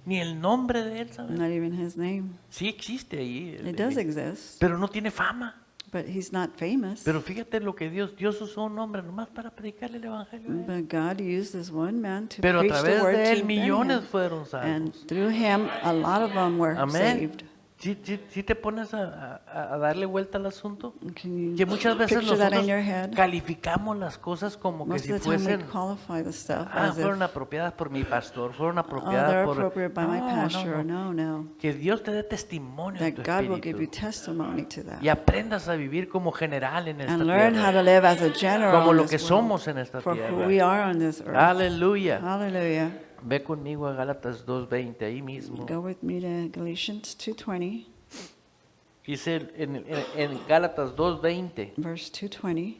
C: ni el nombre de él, ¿sabes?
D: not even his name.
C: Sí existe ahí,
D: It does exist,
C: pero no tiene fama.
D: but he's not famous.
C: Pero fíjate lo que Dios usó un hombre nomás para predicarle el evangelio a él.
D: But God used this one man to
C: Pero a
D: preach the
C: través
D: word
C: de
D: to
C: él millones
D: many.
C: fueron
D: And
C: salvos.
D: through him, a lot of them were
C: Amén.
D: saved.
C: Si te pones a darle vuelta al asunto,
D: Can you
C: que muchas veces
D: picture that in
C: nosotros
D: your head?
C: calificamos las cosas como que
D: Most
C: si
D: of the time we
C: fuesen,
D: qualify the stuff as if,
C: fueron apropiadas por mi pastor, fueron
D: oh,
C: apropiadas
D: they're
C: por...
D: appropriate by my
C: No,
D: pastor.
C: no, no.
D: No, no.
C: Que Dios te dé testimonio en
D: That
C: tu
D: God will give you
C: espíritu
D: testimony to that.
C: y aprendas a vivir como general en esta
D: And learn how
C: tierra,
D: to live as a general
C: como
D: in
C: lo
D: this
C: que
D: world,
C: somos en esta
D: for who
C: tierra.
D: we are on this earth.
C: Aleluya.
D: Hallelujah.
C: Ve conmigo a Gálatas 2:20 ahí mismo.
D: Go with me to Galatians 2:20.
C: Dice en Gálatas 2:20,
D: verse 2:20,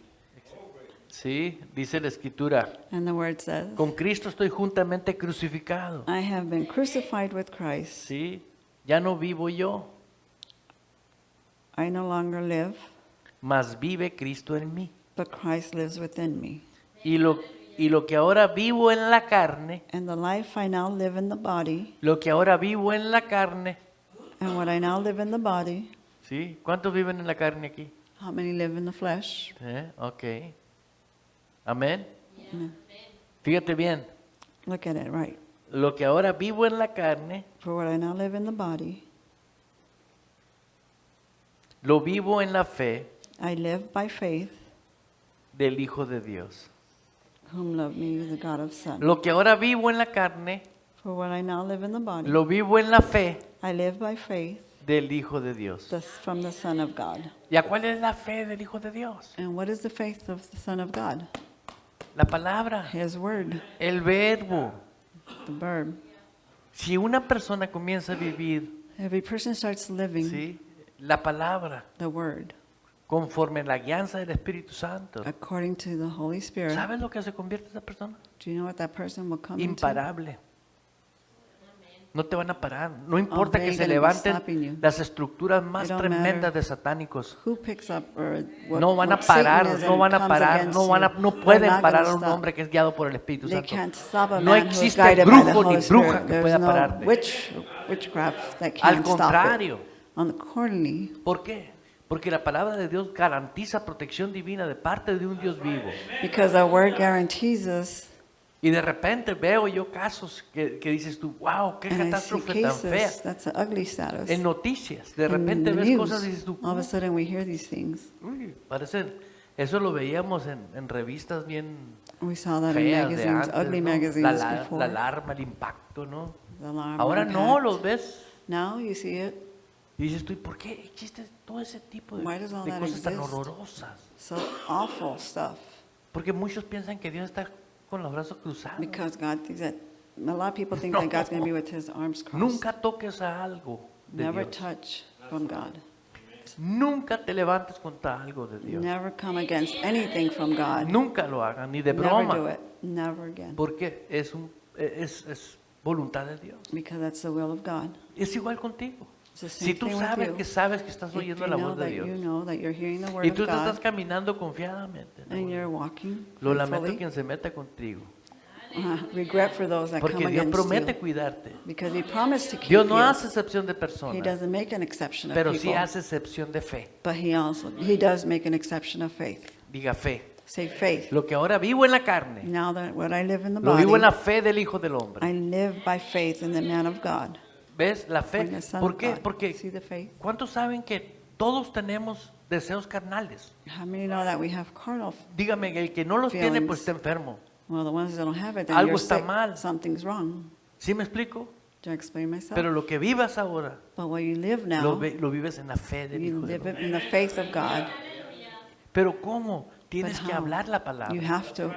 C: ¿sí? Dice la escritura,
D: and the word says,
C: con Cristo estoy juntamente crucificado,
D: I have been crucified with Christ.
C: ¿sí? Ya no vivo yo,
D: I no longer live,
C: mas vive Cristo en mí.
D: but Christ lives within me.
C: Y lo que ahora vivo en la carne,
D: And the life I now live in the body,
C: lo que ahora vivo en la carne,
D: and what I now live in the body,
C: ¿sí? ¿Cuántos viven en la carne aquí?
D: how many live in the flesh?
C: Ok. Amén.
D: Amen.
C: Fíjate bien,
D: Look at it right.
C: lo que ahora vivo en la carne,
D: For what I now live in the body,
C: lo vivo en la fe
D: I live by faith,
C: del Hijo de Dios.
D: whom loved me, the God of Son.
C: Lo que ahora vivo en la carne,
D: For what I now live in the body,
C: lo vivo en la fe
D: I live by faith,
C: del Hijo de Dios.
D: from the Son of God.
C: ¿Y a cuál es la fe del Hijo de Dios?
D: And what is the faith of the Son of God?
C: La palabra,
D: His word,
C: el verbo.
D: the verb.
C: Si una persona comienza a vivir,
D: Every person starts living
C: ¿sí? La palabra,
D: the word
C: conforme la guianza del Espíritu Santo,
D: according to the Holy Spirit.
C: ¿sabes lo que se convierte esa persona?
D: Do you know what that person will come into?
C: Imparable. No te van a parar. No importa
D: they
C: que
D: ain't
C: se
D: gonna be
C: levanten
D: stopping you.
C: las estructuras más
D: It don't
C: tremendas
D: matter
C: de satánicos.
D: Who picks up or what,
C: No van a
D: what
C: parar,
D: Satanism
C: no van a
D: comes
C: parar,
D: against
C: no van a,
D: you.
C: no
D: They're
C: pueden
D: not
C: parar a
D: gonna
C: un
D: stop.
C: hombre que es guiado por el Espíritu
D: They
C: Santo.
D: can't stop a
C: No
D: man who's
C: existe
D: guided by the
C: brujo
D: Holy
C: ni bruja
D: Spirit.
C: que
D: There's
C: pueda
D: no
C: pararte.
D: witchcraft that
C: Al
D: can't stop
C: contrario.
D: it. On the contrary,
C: ¿Por qué? Porque la palabra de Dios garantiza protección divina de parte de un Dios vivo.
D: because our word guarantees us.
C: Y de repente veo yo casos que dices tú, wow, qué
D: And I see
C: catástrofe tan fea.
D: cases, that's an ugly status.
C: En noticias, de
D: In
C: repente
D: the
C: ves
D: news,
C: cosas y dices tú,
D: all of a sudden we hear these things.
C: uy, parecen, eso lo veíamos en revistas bien
D: We saw that in
C: feas de
D: magazines,
C: antes,
D: ugly
C: ¿no?
D: magazines
C: La
D: before.
C: alarma, el impacto, ¿no?
D: The alarm
C: Ahora
D: impact.
C: no, los ves
D: Now you see it,
C: y dices tú, ¿y por qué existe todo ese tipo de,
D: Why does all
C: de
D: that
C: cosas tan
D: exist?
C: horrorosas?
D: so awful stuff.
C: Porque muchos piensan que Dios está con los brazos cruzados.
D: Because God thinks that, a lot of people think
C: No.
D: that God's going to be with his arms crossed.
C: Nunca toques a algo de
D: Never
C: Dios.
D: touch from God.
C: Nunca te levantes contra algo de Dios.
D: Never come against anything from God.
C: Nunca lo hagan, ni de
D: Never do
C: broma.
D: it. Never again.
C: Porque es voluntad de Dios.
D: Because that's the will of God.
C: Es igual contigo.
D: It's the
C: Si
D: same
C: tú
D: thing with
C: sabes
D: you.
C: que estás
D: If
C: oyendo
D: you
C: la
D: know
C: voz de
D: that you
C: Dios
D: know that you're hearing the word
C: y
D: of
C: tú te estás
D: God
C: caminando confiadamente, ¿no?
D: and you're walking
C: Lo lamento
D: faithfully,
C: quien se meta contigo.
D: regret for those that
C: Porque
D: come
C: Dios
D: against
C: promete
D: you.
C: cuidarte.
D: Because he promised to keep
C: Dios no
D: you.
C: hace excepción de
D: He
C: personas,
D: doesn't make an exception of
C: pero
D: people.
C: sí hace excepción de fe.
D: But he does make an exception of faith.
C: Diga fe.
D: Say faith.
C: Lo que ahora vivo en la carne,
D: Now that what I live in the
C: lo vivo en la
D: body,
C: fe del Hijo del Hombre.
D: I live by faith in the man of God.
C: ¿Ves? La
D: In
C: fe.
D: the Son
C: ¿Por
D: of
C: qué?
D: God.
C: Porque
D: See the faith?
C: ¿cuántos saben que todos tenemos deseos carnales?
D: How many know that we have carnal?
C: Dígame, el que no los tiene
D: Feelings.
C: pues está enfermo.
D: Well, the ones that don't have it, then
C: Algo
D: you're
C: está
D: sick.
C: mal.
D: Something's wrong.
C: ¿Sí me explico?
D: Do I explain myself?
C: Pero lo que vivas ahora,
D: But what you live
C: lo,
D: now,
C: lo vives en la fe del
D: you
C: Hijo del
D: live
C: Hombre.
D: it in the faith of God.
C: Pero ¿cómo?
D: But
C: Tienes que
D: how?
C: hablar la
D: You
C: palabra.
D: have to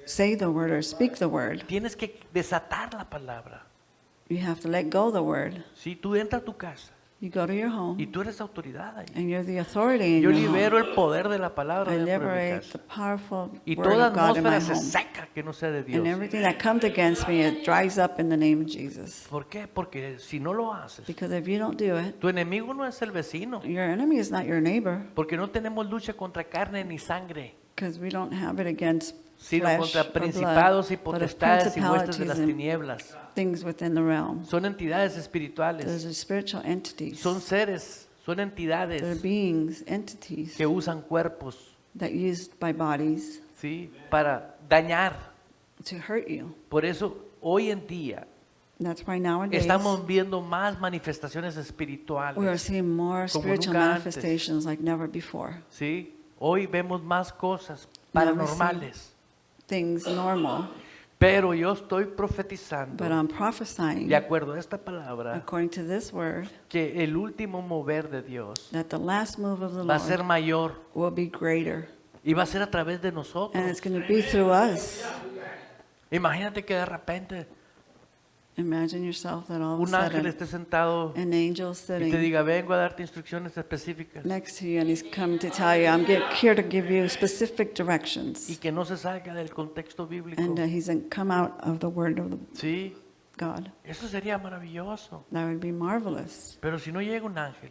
D: say the word or speak the word.
C: Tienes que desatar la palabra.
D: You have to let go the word.
C: Si tú entras a tu casa
D: You go to your
C: y
D: home,
C: tú eres autoridad ahí.
D: and you're the authority in
C: Yo
D: your home.
C: libero el poder de la palabra
D: I
C: dentro de mi
D: liberate
C: casa.
D: the powerful
C: Y
D: word
C: toda
D: of God in my
C: atmósfera se
D: home.
C: seca que no sea de Dios.
D: And everything that comes against me, it dries up in the name of Jesus.
C: ¿Por qué? Porque si no lo haces,
D: Because if you don't do it,
C: tu enemigo no es el vecino.
D: your enemy is not your neighbor.
C: Porque no tenemos lucha contra carne ni sangre,
D: Because we don't have it against
C: sino
D: flesh
C: contra
D: or
C: principados y
D: blood, but of
C: potestades y huestes de las
D: principalities and
C: tinieblas.
D: things within the realm.
C: Son entidades
D: Those
C: espirituales,
D: are spiritual entities.
C: son seres, son
D: They're
C: entidades
D: beings, entities
C: que usan cuerpos,
D: that used by bodies
C: ¿sí? Para dañar.
D: to hurt you.
C: Por eso hoy en día
D: That's why nowadays
C: estamos viendo más manifestaciones
D: we are
C: espirituales,
D: seeing more
C: como
D: spiritual
C: nunca antes.
D: manifestations like never before.
C: ¿sí? Hoy vemos más cosas
D: Now we
C: paranormales,
D: Things normal,
C: pero yo estoy
D: but
C: profetizando,
D: I'm prophesying
C: de acuerdo a esta palabra,
D: according to this word
C: que el último mover de Dios
D: that the last move of the
C: va a ser
D: Lord
C: mayor
D: will be greater.
C: y va a ser a través de
D: And
C: nosotros.
D: it's going to be through us.
C: Imagínate que de repente
D: Imagine yourself that all of a
C: un ángel
D: sudden
C: esté sentado
D: an angel
C: y te
D: sitting
C: diga, vengo a darte instrucciones específicas
D: next to you and he's come to tell you, I'm here to give you specific
C: y
D: directions.
C: que no se salga del contexto bíblico.
D: And he's come out of the word of
C: Sí,
D: God.
C: eso sería maravilloso.
D: That would be marvelous.
C: Pero si no llega un ángel,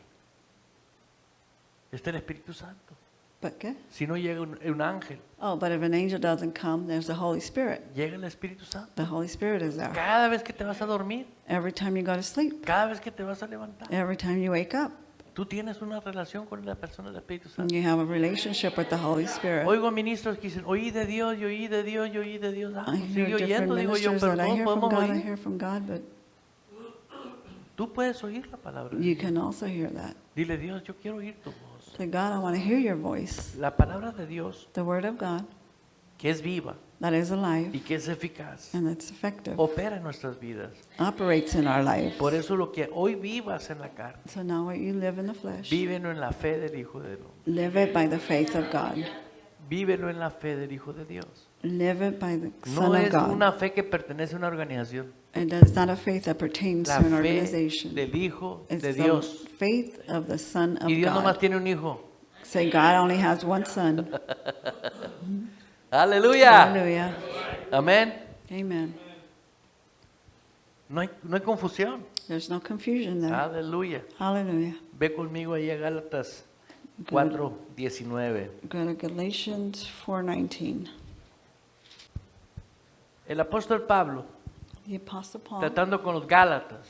C: está el Espíritu Santo.
D: But ¿qué?
C: Si no llega un ángel,
D: Oh, but if an angel doesn't come, there's the Holy Spirit.
C: llega el Espíritu Santo.
D: The Holy Spirit is there.
C: Cada vez que te vas a dormir,
D: Every time you go to sleep,
C: cada vez que te vas a levantar,
D: every time you wake up,
C: tú tienes una relación con la persona del Espíritu
D: and
C: Santo.
D: you have a relationship with the Holy Spirit.
C: Oigo ministros que dicen, oí de Dios, yo oí de Dios, yo oí de Dios. Ah,
D: I
C: sigue
D: hear different
C: oyendo, digo yo,
D: ministers
C: pero
D: that I
C: todos
D: hear from
C: podemos
D: God, I
C: oír.
D: hear from God, but
C: Tú puedes oír la palabra. de
D: you
C: Dios.
D: can also hear that.
C: Dile, Dios, yo quiero oír tu voz.
D: Say, God, I want to hear your voice.
C: La palabra de Dios,
D: The word of God
C: que es viva
D: that is
C: y
D: alive
C: que es eficaz,
D: and it's effective,
C: opera en nuestras vidas.
D: operates in our life.
C: Por eso lo que hoy vivas en la carne,
D: So now what you live in the flesh,
C: vívelo en la fe del Hijo de Dios.
D: live it by the faith of God.
C: Vívelo en la fe del Hijo de Dios.
D: Live it by the
C: No
D: Son of
C: es
D: God.
C: una fe que pertenece a una organización.
D: And it's not a faith that pertains
C: La
D: to an
C: fe
D: organization.
C: del Hijo
D: It's
C: de
D: the
C: Dios.
D: faith of the Son of
C: Y Dios nomás
D: God.
C: tiene un hijo.
D: Say, God only has one Son.
C: Aleluya.
D: Hallelujah.
C: Amén.
D: Amen.
C: No hay confusión.
D: There's no confusion there.
C: Aleluya.
D: Hallelujah.
C: Ve conmigo ahí a Gálatas
D: Good.
C: 4:19.
D: Go to Galatians 4:19.
C: El apóstol Pablo,
D: The Apostle Paul
C: tratando con los Gálatas,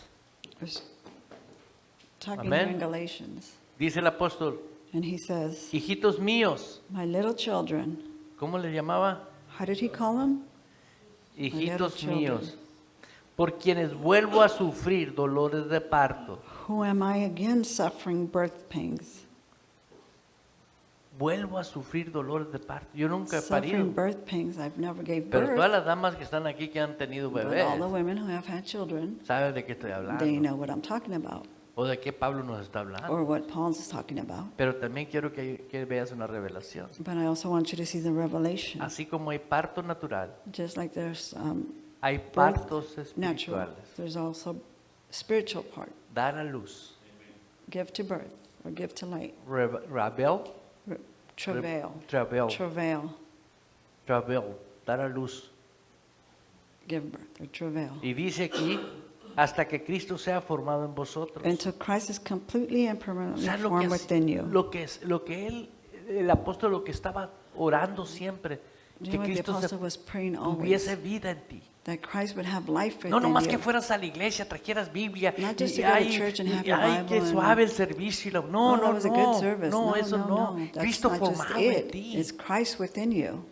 D: was talking
C: Amen.
D: here in Galatians,
C: dice el apóstol,
D: and he says,
C: hijitos míos,
D: my little children,
C: ¿cómo le llamaba?
D: how did he call them?
C: Hijitos
D: children.
C: míos, por quienes vuelvo a sufrir dolores de parto.
D: Who am I again suffering birth pangs?
C: Vuelvo a sufrir dolores de parto. Yo nunca he parido,
D: Suffering birth pangs. I've never gave
C: pero todas
D: birth.
C: las damas que están aquí que han tenido
D: But
C: bebés,
D: all the women who have had children,
C: saben de qué estoy
D: they
C: hablando
D: know what I'm talking about,
C: o de qué Pablo nos está hablando.
D: or what Paul's talking about.
C: Pero también quiero que veas una revelación.
D: But I also want you to see the revelation.
C: Así como hay parto natural,
D: Just like there's
C: hay partos
D: natural,
C: espirituales.
D: there's also spiritual part.
C: Dar a luz.
D: Give to birth or give to light.
C: Rabel,
D: Travail.
C: Travel,
D: Travail.
C: Travel, dar a luz.
D: Give birth or travail.
C: Y dice aquí, hasta que Cristo sea formado en vosotros.
D: Until Christ is completely and
C: O
D: permanently
C: sea,
D: formed within you.
C: lo que él, el apóstol, lo que estaba orando siempre,
D: You
C: que
D: know what the
C: Cristo
D: apostle was praying
C: tuviese
D: always?
C: vida en ti.
D: That Christ would have life
C: No
D: within
C: nomás que
D: you.
C: fueras a la iglesia, trajeras Biblia,
D: Not just to
C: y
D: go to
C: ay,
D: church and have
C: y
D: your
C: ay, qué
D: Bible
C: suave
D: and-
C: el servicio. No,
D: Oh,
C: no,
D: that was a good
C: no,
D: service.
C: no, eso no.
D: That's
C: Cristo
D: not just
C: formado en
D: it.
C: ti.
D: It's Christ within you.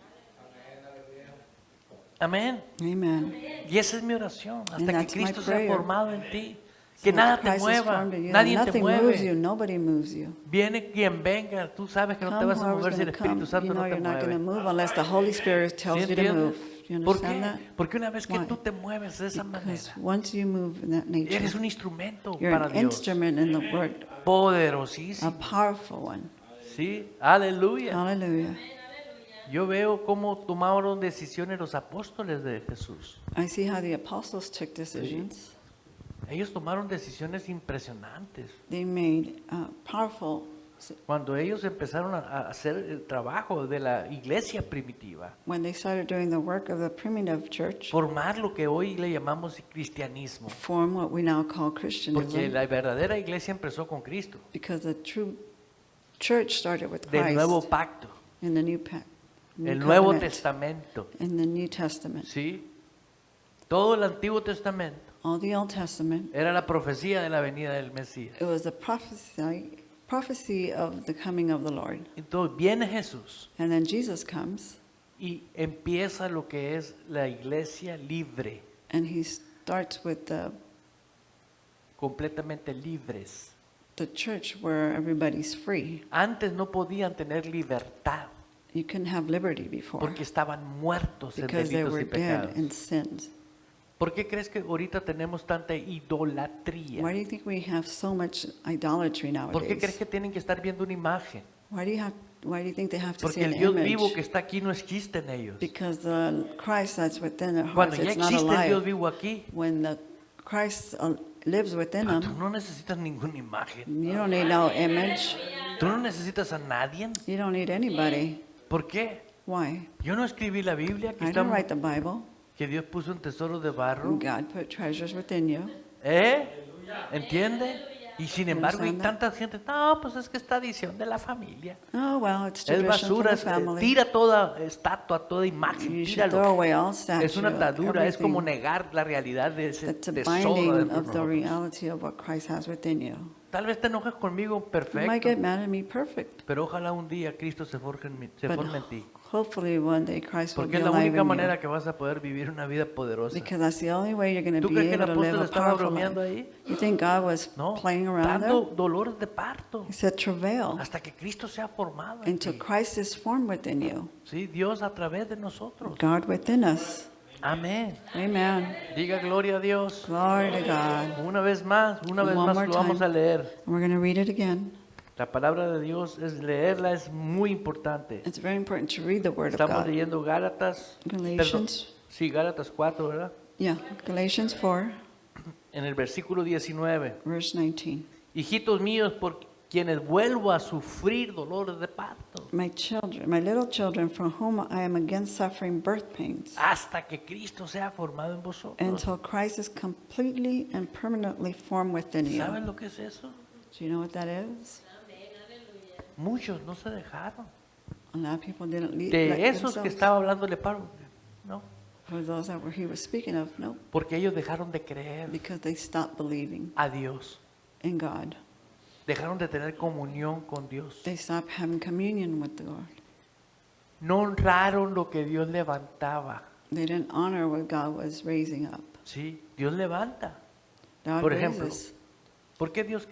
C: Amén.
D: Amen.
C: Y esa es mi oración, hasta
D: And
C: que
D: that's my
C: Cristo sea
D: prayer.
C: formado en ti. Que
D: So
C: nada te
D: Christ is
C: mueva,
D: formed in you,
C: nadie te
D: nothing moves you,
C: mueve.
D: nobody moves you.
C: Viene quien venga, tú sabes que no te
D: Come
C: vas a
D: whoever's
C: mover si el
D: going to come.
C: Espíritu Santo
D: You know
C: no te
D: you're not going to
C: mueve.
D: move unless the Holy Spirit
C: ¿Sí
D: tells you to
C: entiendes?
D: move. You
C: ¿Por
D: understand
C: qué?
D: that?
C: Porque una vez que
D: Why?
C: tú te mueves de esa manera,
D: Because once you move in that nature,
C: eres un instrumento
D: you're
C: para
D: an
C: Dios.
D: instrument in the word, a
C: Poderosísimo.
D: powerful one.
C: Sí, aleluya.
D: Hallelujah.
C: Yo veo cómo tomaron decisiones los apóstoles de Jesús.
D: I see how the apostles took decisions.
C: Ellos tomaron decisiones impresionantes.
D: They made powerful.
C: Cuando ellos empezaron a hacer el trabajo de la iglesia primitiva,
D: When they started doing the work of the primitive church,
C: formar lo que hoy le llamamos cristianismo.
D: form what we now call
C: Porque
D: Christianism,
C: la verdadera iglesia empezó con Cristo,
D: because the true church started with
C: del nuevo
D: Christ
C: pacto,
D: in the new pact,
C: el Nuevo
D: covenant,
C: Testamento.
D: in the New Testament.
C: ¿Sí? Todo el Antiguo Testamento
D: All the Old Testament,
C: era la profecía de la venida del Mesías.
D: it was the prophecy of the coming of the Lord.
C: Entonces viene Jesús
D: And then Jesus comes,
C: y empieza lo que es la iglesia libre,
D: and he starts with
C: completamente libres.
D: the church where everybody's free.
C: Antes no podían tener libertad
D: You couldn't have liberty before
C: porque estaban muertos en
D: because they
C: delitos
D: were
C: y
D: dead
C: pecados.
D: in sins.
C: ¿Por qué crees que ahorita tenemos tanta idolatría?
D: Why do you think we have so much idolatry
C: ¿Por qué crees
D: nowadays?
C: que tienen que estar viendo una imagen?
D: Why do you think they have to see
C: Porque
D: an
C: el Dios
D: image?
C: vivo que está aquí no existe en ellos.
D: Because the Christ that's within their
C: Cuando
D: hearts,
C: ya
D: it's not
C: existe el Dios
D: alive.
C: vivo aquí,
D: When the Christ lives within
C: Tú
D: them,
C: no necesitas ninguna imagen.
D: you don't need no image.
C: Tú no necesitas a nadie.
D: You don't need anybody.
C: ¿Por qué?
D: Why?
C: Yo no escribí la Biblia,
D: I didn't write the Bible.
C: que Dios puso un tesoro de barro.
D: God put treasures within you.
C: ¿Entiende? Y sin embargo hay
D: Understand
C: tanta gente, no, pues es que es tradición de la familia.
D: Oh, well, it's
C: Es
D: tradition
C: basura,
D: for the family.
C: tira toda estatua, toda imagen,
D: You should throw
C: tíralo.
D: away all statue,
C: Es una atadura, es como
D: everything.
C: negar la realidad de ese
D: That's a
C: tesoro
D: binding
C: dentro de
D: of the
C: nosotros.
D: reality of what Christ has within you.
C: Tal vez te enojes conmigo,
D: You might
C: perfecto,
D: get mad at me, perfect.
C: pero ojalá un día Cristo se forme en ti.
D: Hopefully one day Christ will
C: Porque
D: be
C: es la
D: alive
C: única
D: in
C: manera
D: you.
C: que vas a poder vivir una vida poderosa.
D: Because that's the only way you're going to
C: ¿Tú
D: be
C: crees que el
D: able to live
C: apóstol
D: a
C: estaba
D: powerful
C: bromeando
D: life.
C: ahí?
D: You think God was
C: No,
D: playing around
C: dando
D: there?
C: dolores de parto
D: He said travail
C: hasta que Cristo sea formado en
D: until
C: ti.
D: Christ is formed within you.
C: Sí, Dios a través de nosotros.
D: God within us.
C: Amén.
D: Amen.
C: Diga gloria a Dios.
D: Glory to God.
C: Una vez más
D: One
C: lo
D: more
C: vamos a
D: time.
C: leer.
D: And we're going to read it again.
C: La palabra de Dios, leerla es muy importante.
D: It's very important to read the Word of
C: Estamos
D: God.
C: leyendo Gálatas,
D: Galatians.
C: sí, Gálatas 4, ¿verdad?
D: Yeah, Galatians 4,
C: En el versículo 19.
D: verse 19.
C: Hijitos míos, por quienes vuelvo a sufrir dolores de parto,
D: My children, my little children, from whom I am again suffering birth pains,
C: hasta que Cristo sea formado en vosotros.
D: until Christ is completely and permanently formed within you.
C: ¿Saben lo que es eso?
D: Do you know what that is?
C: Muchos no se dejaron.
D: A lot of people didn't let
C: De esos que
D: themselves.
C: estaba hablando le paro, no,
D: For those that he was speaking of, no,
C: porque ellos dejaron de creer
D: because they stopped believing
C: a Dios.
D: in God.
C: Dejaron de tener comunión con Dios.
D: They stopped having communion with the Lord.
C: No honraron lo que Dios levantaba.
D: They didn't honor what God was raising up.
C: Sí, Dios levanta.
D: God
C: Por ejemplo,
D: raises.
C: ¿por qué Dios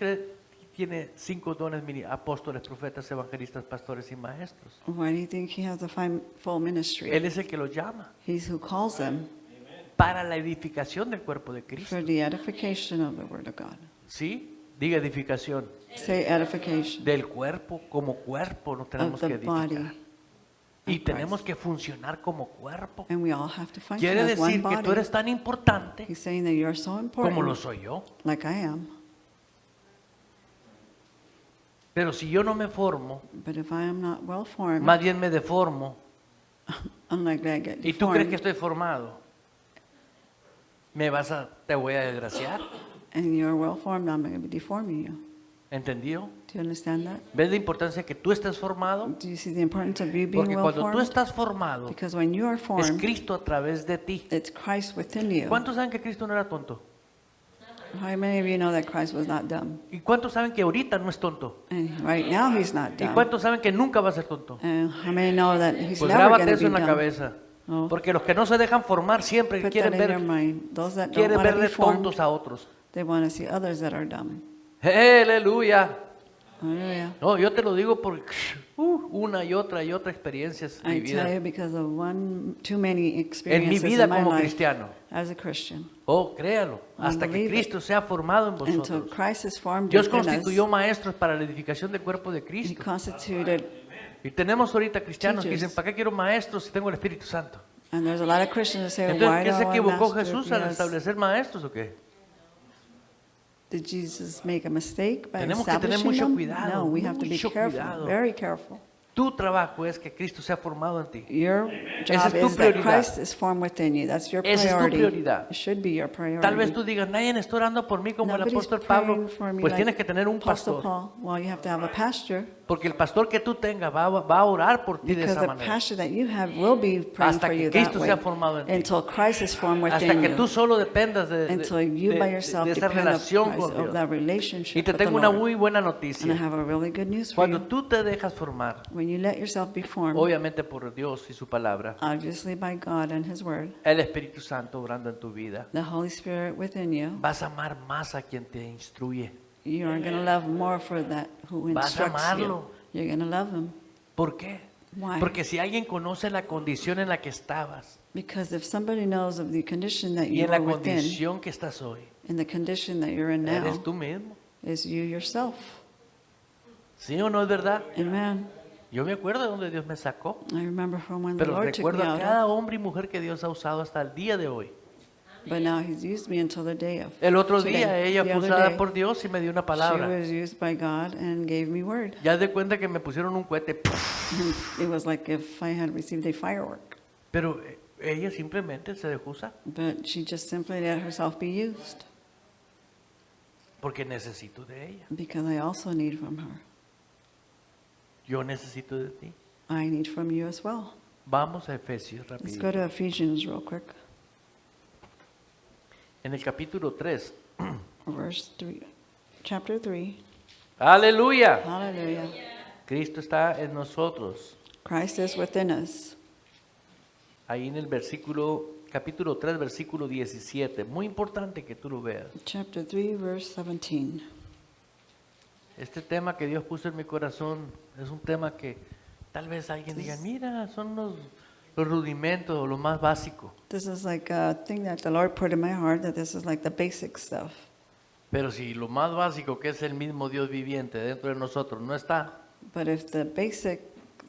C: tiene 5 dones: apóstoles, profetas, evangelistas, pastores y maestros?
D: Why do you think he has a full ministry?
C: Él es el que los llama
D: He's who calls them
C: para la edificación del cuerpo de Cristo.
D: for the edification of the Word of God.
C: ¿Sí? Diga edificación.
D: Say edification
C: Del cuerpo, como cuerpo nos
D: of
C: tenemos que
D: the body.
C: edificar. Y tenemos que funcionar como cuerpo.
D: And we all have to function
C: Quiere
D: as one
C: decir que tú
D: body.
C: eres tan importante
D: He's saying that you're so
C: como lo
D: important,
C: soy yo.
D: like I am.
C: Pero si yo no me formo,
D: But if I am not well formed,
C: más bien me deformo,
D: unlikely I get
C: y tú crees que
D: deformed,
C: estoy formado, te voy a desgraciar.
D: and you're well formed, I'm going to be deforming you.
C: ¿Entendió?
D: Do you understand that?
C: ¿Ves la importancia que tú estés formado?
D: Do you see the importance of you being
C: Porque
D: well
C: cuando tú
D: formed?
C: estás formado,
D: Because when you are
C: es
D: formed,
C: Cristo a través de ti.
D: it's Christ within you.
C: ¿Cuántos saben que Cristo no era tonto?
D: How many of you know that Christ was not dumb?
C: ¿Y cuántos saben que ahorita no es tonto?
D: And right now he's not
C: ¿Y
D: dumb.
C: cuántos saben que nunca va a ser tonto?
D: And how many know that he's
C: Pues
D: never
C: grábate
D: going to
C: eso
D: be
C: en la
D: dumb?
C: cabeza.
D: Oh.
C: Porque los que no se dejan formar siempre
D: Put
C: quieren
D: that in your
C: ver,
D: mind. Those that don't
C: quieren
D: want to
C: ver
D: be
C: de
D: formed,
C: tontos a otros.
D: they want to see others that are dumb.
C: Aleluya.
D: Hallelujah.
C: No, yo te lo digo por una y otra experiencias
D: I tell
C: vividas
D: you because of too many
C: en mi
D: experiences
C: vida
D: in my
C: como
D: life
C: cristiano.
D: as a Christian.
C: Oh, créalo, hasta que
D: believe it.
C: Cristo sea formado en
D: Until
C: vosotros.
D: Christ is formed
C: Dios
D: within us,
C: constituyó maestros para la edificación del cuerpo de
D: He
C: Cristo.
D: constituted,
C: Y tenemos ahorita cristianos que
D: Teachers.
C: dicen, ¿para qué quiero maestros si tengo el Espíritu Santo?
D: and there's a lot of Christians that say,
C: Entonces,
D: why
C: ¿qué
D: do
C: se
D: I want
C: equivocó
D: master
C: Jesús
D: if
C: al
D: he has-
C: establecer maestros o qué?
D: Did Jesus make a mistake by
C: Tenemos que tener
D: establishing
C: mucho
D: them?
C: cuidado,
D: No, we have to be
C: mucho
D: careful,
C: cuidado.
D: very careful.
C: Tu trabajo es que Cristo sea formado en ti.
D: Your
C: Esa
D: job
C: es tu
D: is that
C: prioridad.
D: Christ is formed within you. That's your
C: Esa es tu
D: priority.
C: prioridad.
D: It should be your priority.
C: Tal vez tú digas, nadie está orando por mí como el
D: Nobody's
C: apóstol Pablo.
D: praying for me
C: Pues
D: like
C: tienes que tener un
D: Apostle
C: pastor.
D: Paul. Well, you have to have a pastor,
C: Porque el pastor que tú tengas va a orar por ti de
D: because
C: esa
D: the
C: manera.
D: pastor that you have will be praying
C: Hasta
D: for
C: que
D: you
C: Cristo
D: that way
C: sea formado en ti.
D: until Christ is formed
C: Hasta
D: within
C: que
D: you.
C: tú solo dependas de
D: Until you by yourself
C: esa
D: depend on
C: relación
D: Christ,
C: con
D: of
C: Dios.
D: that relationship
C: Y te
D: with the
C: tengo una
D: Lord.
C: muy buena
D: And I
C: noticia.
D: have a really good news for
C: Cuando
D: you.
C: tú te dejas formar,
D: When you let yourself be formed,
C: obviamente por Dios y su palabra,
D: obviously by God and His Word,
C: el Espíritu Santo obrando en tu vida,
D: the Holy Spirit within you,
C: vas a amar más a quien te instruye.
D: you are going to love more for that who
C: Vas a
D: instructs you.
C: amarlo.
D: You're going to love Him.
C: ¿Por qué?
D: Why?
C: Porque si alguien conoce la condición en la que estabas
D: Because if somebody knows of the condition that
C: y
D: you
C: en la
D: are within,
C: condición que estás hoy,
D: and the condition that you're in now,
C: eres tú mismo.
D: is you yourself.
C: ¿Sí o no es verdad?
D: Amen.
C: Yo me acuerdo de donde Dios me sacó,
D: I remember from when the
C: pero
D: Lord took me
C: recuerdo a
D: out
C: cada
D: of,
C: hombre y mujer que Dios ha usado hasta el día de hoy.
D: But now he's used me until the day of
C: El otro
D: today.
C: día ella
D: The
C: fue
D: other
C: usada
D: day,
C: por Dios y me dio una
D: she
C: palabra.
D: was used by God and gave me word.
C: Ya de cuenta que me pusieron un cohete.
D: And it was like if I had received a firework.
C: Pero ella simplemente se dejó usar.
D: But she just simply let herself be used
C: Porque necesito de ella.
D: because I also need from her.
C: Yo necesito de ti.
D: I need from you as well.
C: Vamos a Efesios
D: Let's go
C: rapidito.
D: to Ephesians real quick,
C: En el capítulo 3.
D: verse 3, chapter 3.
C: Aleluya.
D: Hallelujah.
C: Cristo está en nosotros.
D: Christ is within us.
C: Ahí en el capítulo 3, versículo 17. Muy importante que tú lo veas.
D: Chapter 3, verse 17.
C: Este tema que Dios puso en mi corazón es un tema que tal vez alguien diga, mira, son los rudimentos, lo más básico.
D: This is like a thing that the Lord put in my heart, that this is like the basic stuff.
C: Pero si lo más básico, que es el mismo Dios viviente dentro de nosotros, no está,
D: But if the basic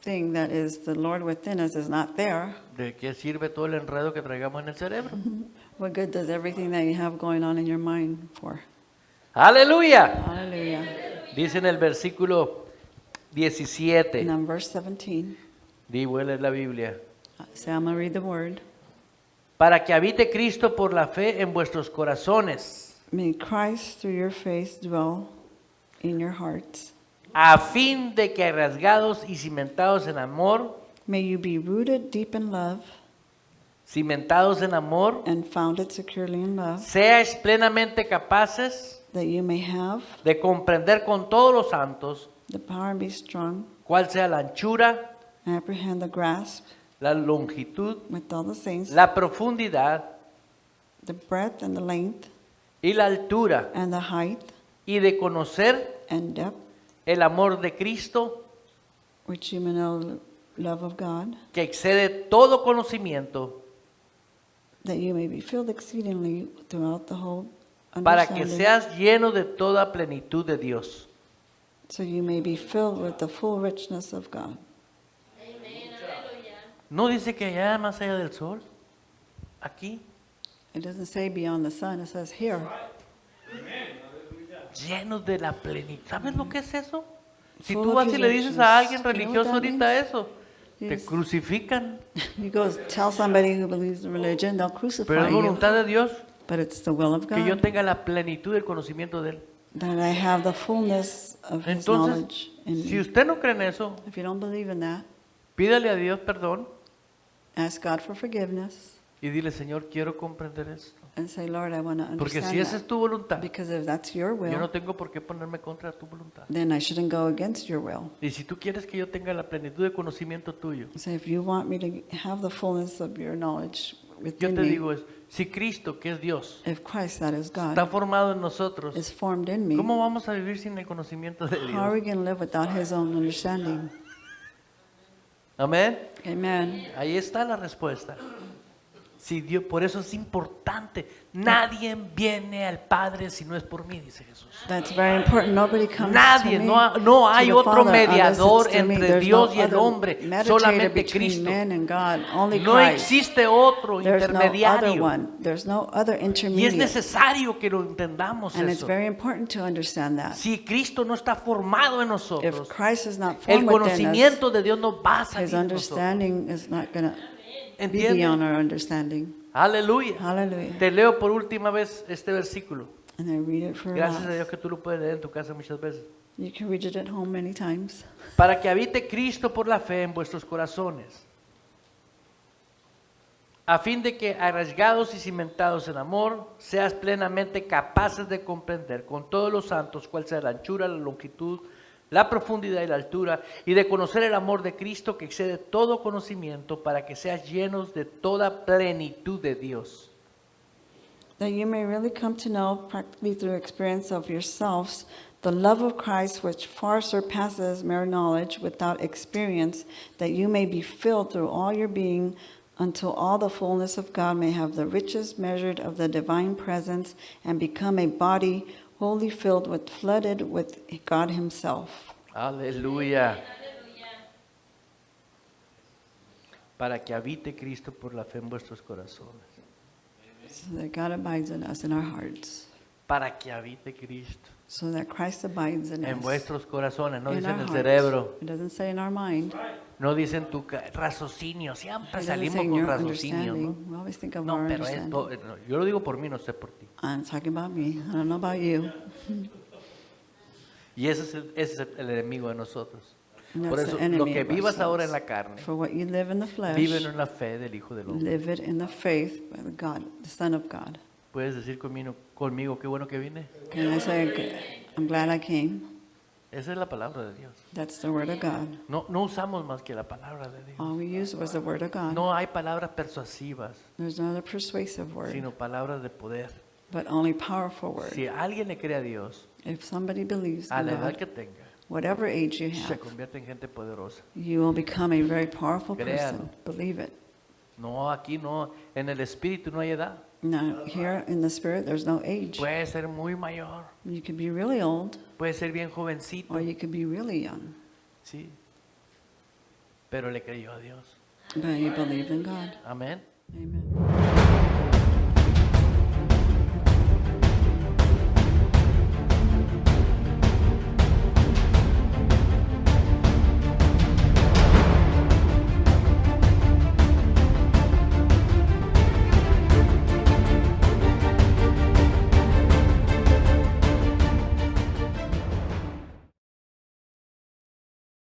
D: thing that is the Lord within us is not there,
C: ¿de qué sirve todo el enredo que traigamos en el cerebro?
D: what good does everything that you have going on in your mind for?
C: Aleluya.
D: Hallelujah.
C: Dice en el versículo 17.
D: And on verse 17,
C: Di, voy a leer la Biblia.
D: say I'm going to read the word.
C: Para que habite Cristo por la fe en vuestros corazones,
D: May Christ through your faith dwell in your hearts.
C: a fin de que rasgados y cimentados en amor,
D: May you be rooted deep in love
C: cimentados en amor,
D: and founded securely in love,
C: seáis plenamente capaces
D: that you may have
C: de comprender con todos los santos
D: the power and be strong,
C: cuál sea la anchura,
D: apprehend the grasp
C: la longitud,
D: with all the saints,
C: la profundidad
D: the breadth and the length
C: y la altura,
D: and the height
C: y de conocer
D: and depth,
C: el amor de Cristo
D: which you may know the love of God,
C: que excede todo conocimiento,
D: that you may be filled exceedingly throughout the whole
C: para que
D: understanding,
C: seas lleno de toda plenitud de Dios.
D: so you may be filled with the full richness of God.
C: No dice que allá más allá del sol, aquí,
D: It doesn't say beyond the sun, it says here.
C: llenos de la plenitud. ¿Sabes lo que es eso? Si
D: Full
C: tú
D: of
C: vas y
D: his
C: le dices
D: riches.
C: a alguien
D: You know what
C: religioso
D: that
C: ahorita
D: means?
C: eso, te
D: Yes.
C: crucifican.
D: You go tell somebody who believes in religion, they'll
C: Pero
D: crucify
C: es
D: you.
C: voluntad de Dios
D: But it's the will of
C: que yo
D: God
C: tenga la plenitud del conocimiento de Él.
D: that I have the fullness of His
C: Entonces,
D: knowledge in
C: si
D: me.
C: usted no cree en eso,
D: If you don't believe in that,
C: pídale a Dios perdón
D: ask God for forgiveness
C: y dile, Señor, quiero comprender esto.
D: and say, Lord, I want to
C: Porque
D: understand
C: si esa
D: that.
C: es tu voluntad,
D: Because if that's your
C: yo no
D: will,
C: tengo por qué ponerme contra tu voluntad.
D: then I shouldn't go against your will.
C: Y si tú quieres que yo tenga la plenitud de conocimiento tuyo,
D: So if you want me to have the fullness of your knowledge
C: yo
D: within
C: te
D: me,
C: digo, si Cristo, que es Dios,
D: if Christ, that is
C: está
D: God,
C: formado en nosotros,
D: is formed in me,
C: ¿cómo vamos a vivir sin el conocimiento de
D: how are we
C: Dios?
D: going to live without His own understanding?
C: Amén.
D: Amen.
C: Ahí está la respuesta. Si Dios, por eso es importante. Nadie viene al Padre si no es por mí, dice Jesús.
D: That's very important. Nobody comes
C: Nadie,
D: to me,
C: no hay
D: to the
C: otro
D: Father,
C: mediador
D: unless it's through me.
C: entre
D: There's
C: Dios
D: no
C: y el
D: other
C: hombre,
D: mediator
C: solamente
D: between
C: Cristo.
D: man and God, only
C: No
D: Christ.
C: existe otro
D: There's no other
C: intermediario.
D: one. There's no other
C: Y es
D: intermediate.
C: necesario que lo entendamos
D: And it's
C: eso.
D: very important to understand that.
C: Si Cristo no está formado en
D: If
C: nosotros,
D: Christ is not
C: el
D: formed within us,
C: conocimiento de Dios no va a salir
D: His
C: de nosotros.
D: understanding is not going to be
C: ¿Entiende?
D: beyond our understanding.
C: Aleluya.
D: Hallelujah.
C: Te leo por última vez este versículo.
D: And I read it for
C: Gracias a
D: us.
C: Dios que tú lo puedes leer en tu casa muchas veces.
D: You can read it at home many times.
C: Para que habite Cristo por la fe en vuestros corazones, a fin de que, arraigados y cimentados en amor, seas plenamente capaces de comprender con todos los santos cuál sea la anchura, la longitud, la profundidad y la altura, y de conocer el amor de Cristo que excede todo conocimiento, para que seas llenos de toda plenitud de Dios.
D: That you may really come to know, practically through experience of yourselves, the love of Christ which far surpasses mere knowledge without experience, that you may be filled through all your being until all the fullness of God may have the richest measure of the divine presence and become a body wholly filled with, flooded with God Himself.
C: Aleluya. Para que habite Cristo por la fe en vuestros corazones.
D: so that God abides in us, in our hearts,
C: para que habite Cristo
D: so that Christ abides in
C: en
D: us,
C: vuestros corazones. No
D: in
C: dice en
D: our
C: el
D: hearts.
C: cerebro,
D: It doesn't say in our mind.
C: no dice en tu raciocinio. Siempre
D: It doesn't
C: salimos
D: say in
C: con
D: your
C: raciocinio, ¿no?
D: understanding. We always think of
C: No,
D: our
C: pero
D: understanding.
C: esto, no, yo lo digo por mí, no sé por ti.
D: I'm talking about me. I don't know about you.
C: Y ese es el enemigo de nosotros.
D: And
C: Por
D: that's
C: eso,
D: the enemy
C: lo que
D: of
C: vivas ahora en
D: ourselves.
C: la carne,
D: For what you live in the flesh,
C: vívelo en la fe del Hijo del Hombre.
D: live it in the faith by the God, the Son of God.
C: Puedes decir conmigo, qué bueno que vine.
D: Can I say, I'm glad I came?
C: Esa es la palabra de Dios.
D: That's the word of God.
C: No usamos más que la palabra de Dios.
D: All we used was the word of God.
C: No hay palabras persuasivas,
D: There's not a persuasive word,
C: sino palabras de poder.
D: but only powerful word.
C: Si alguien le cree a Dios,
D: If somebody believes
C: a
D: in
C: la edad
D: God,
C: que tenga,
D: whatever age you
C: se
D: have,
C: convierte en gente poderosa.
D: you will become a very powerful
C: Créalo.
D: person. Believe it.
C: No, aquí no, en el espíritu no hay edad.
D: Now, here in the spirit, there's no age.
C: Puede ser muy mayor,
D: You could be really old,
C: puede ser bien jovencito,
D: or you could be really young,
C: sí. Pero le creyó a Dios.
D: but you believe in God.
C: Amén.
D: Amen.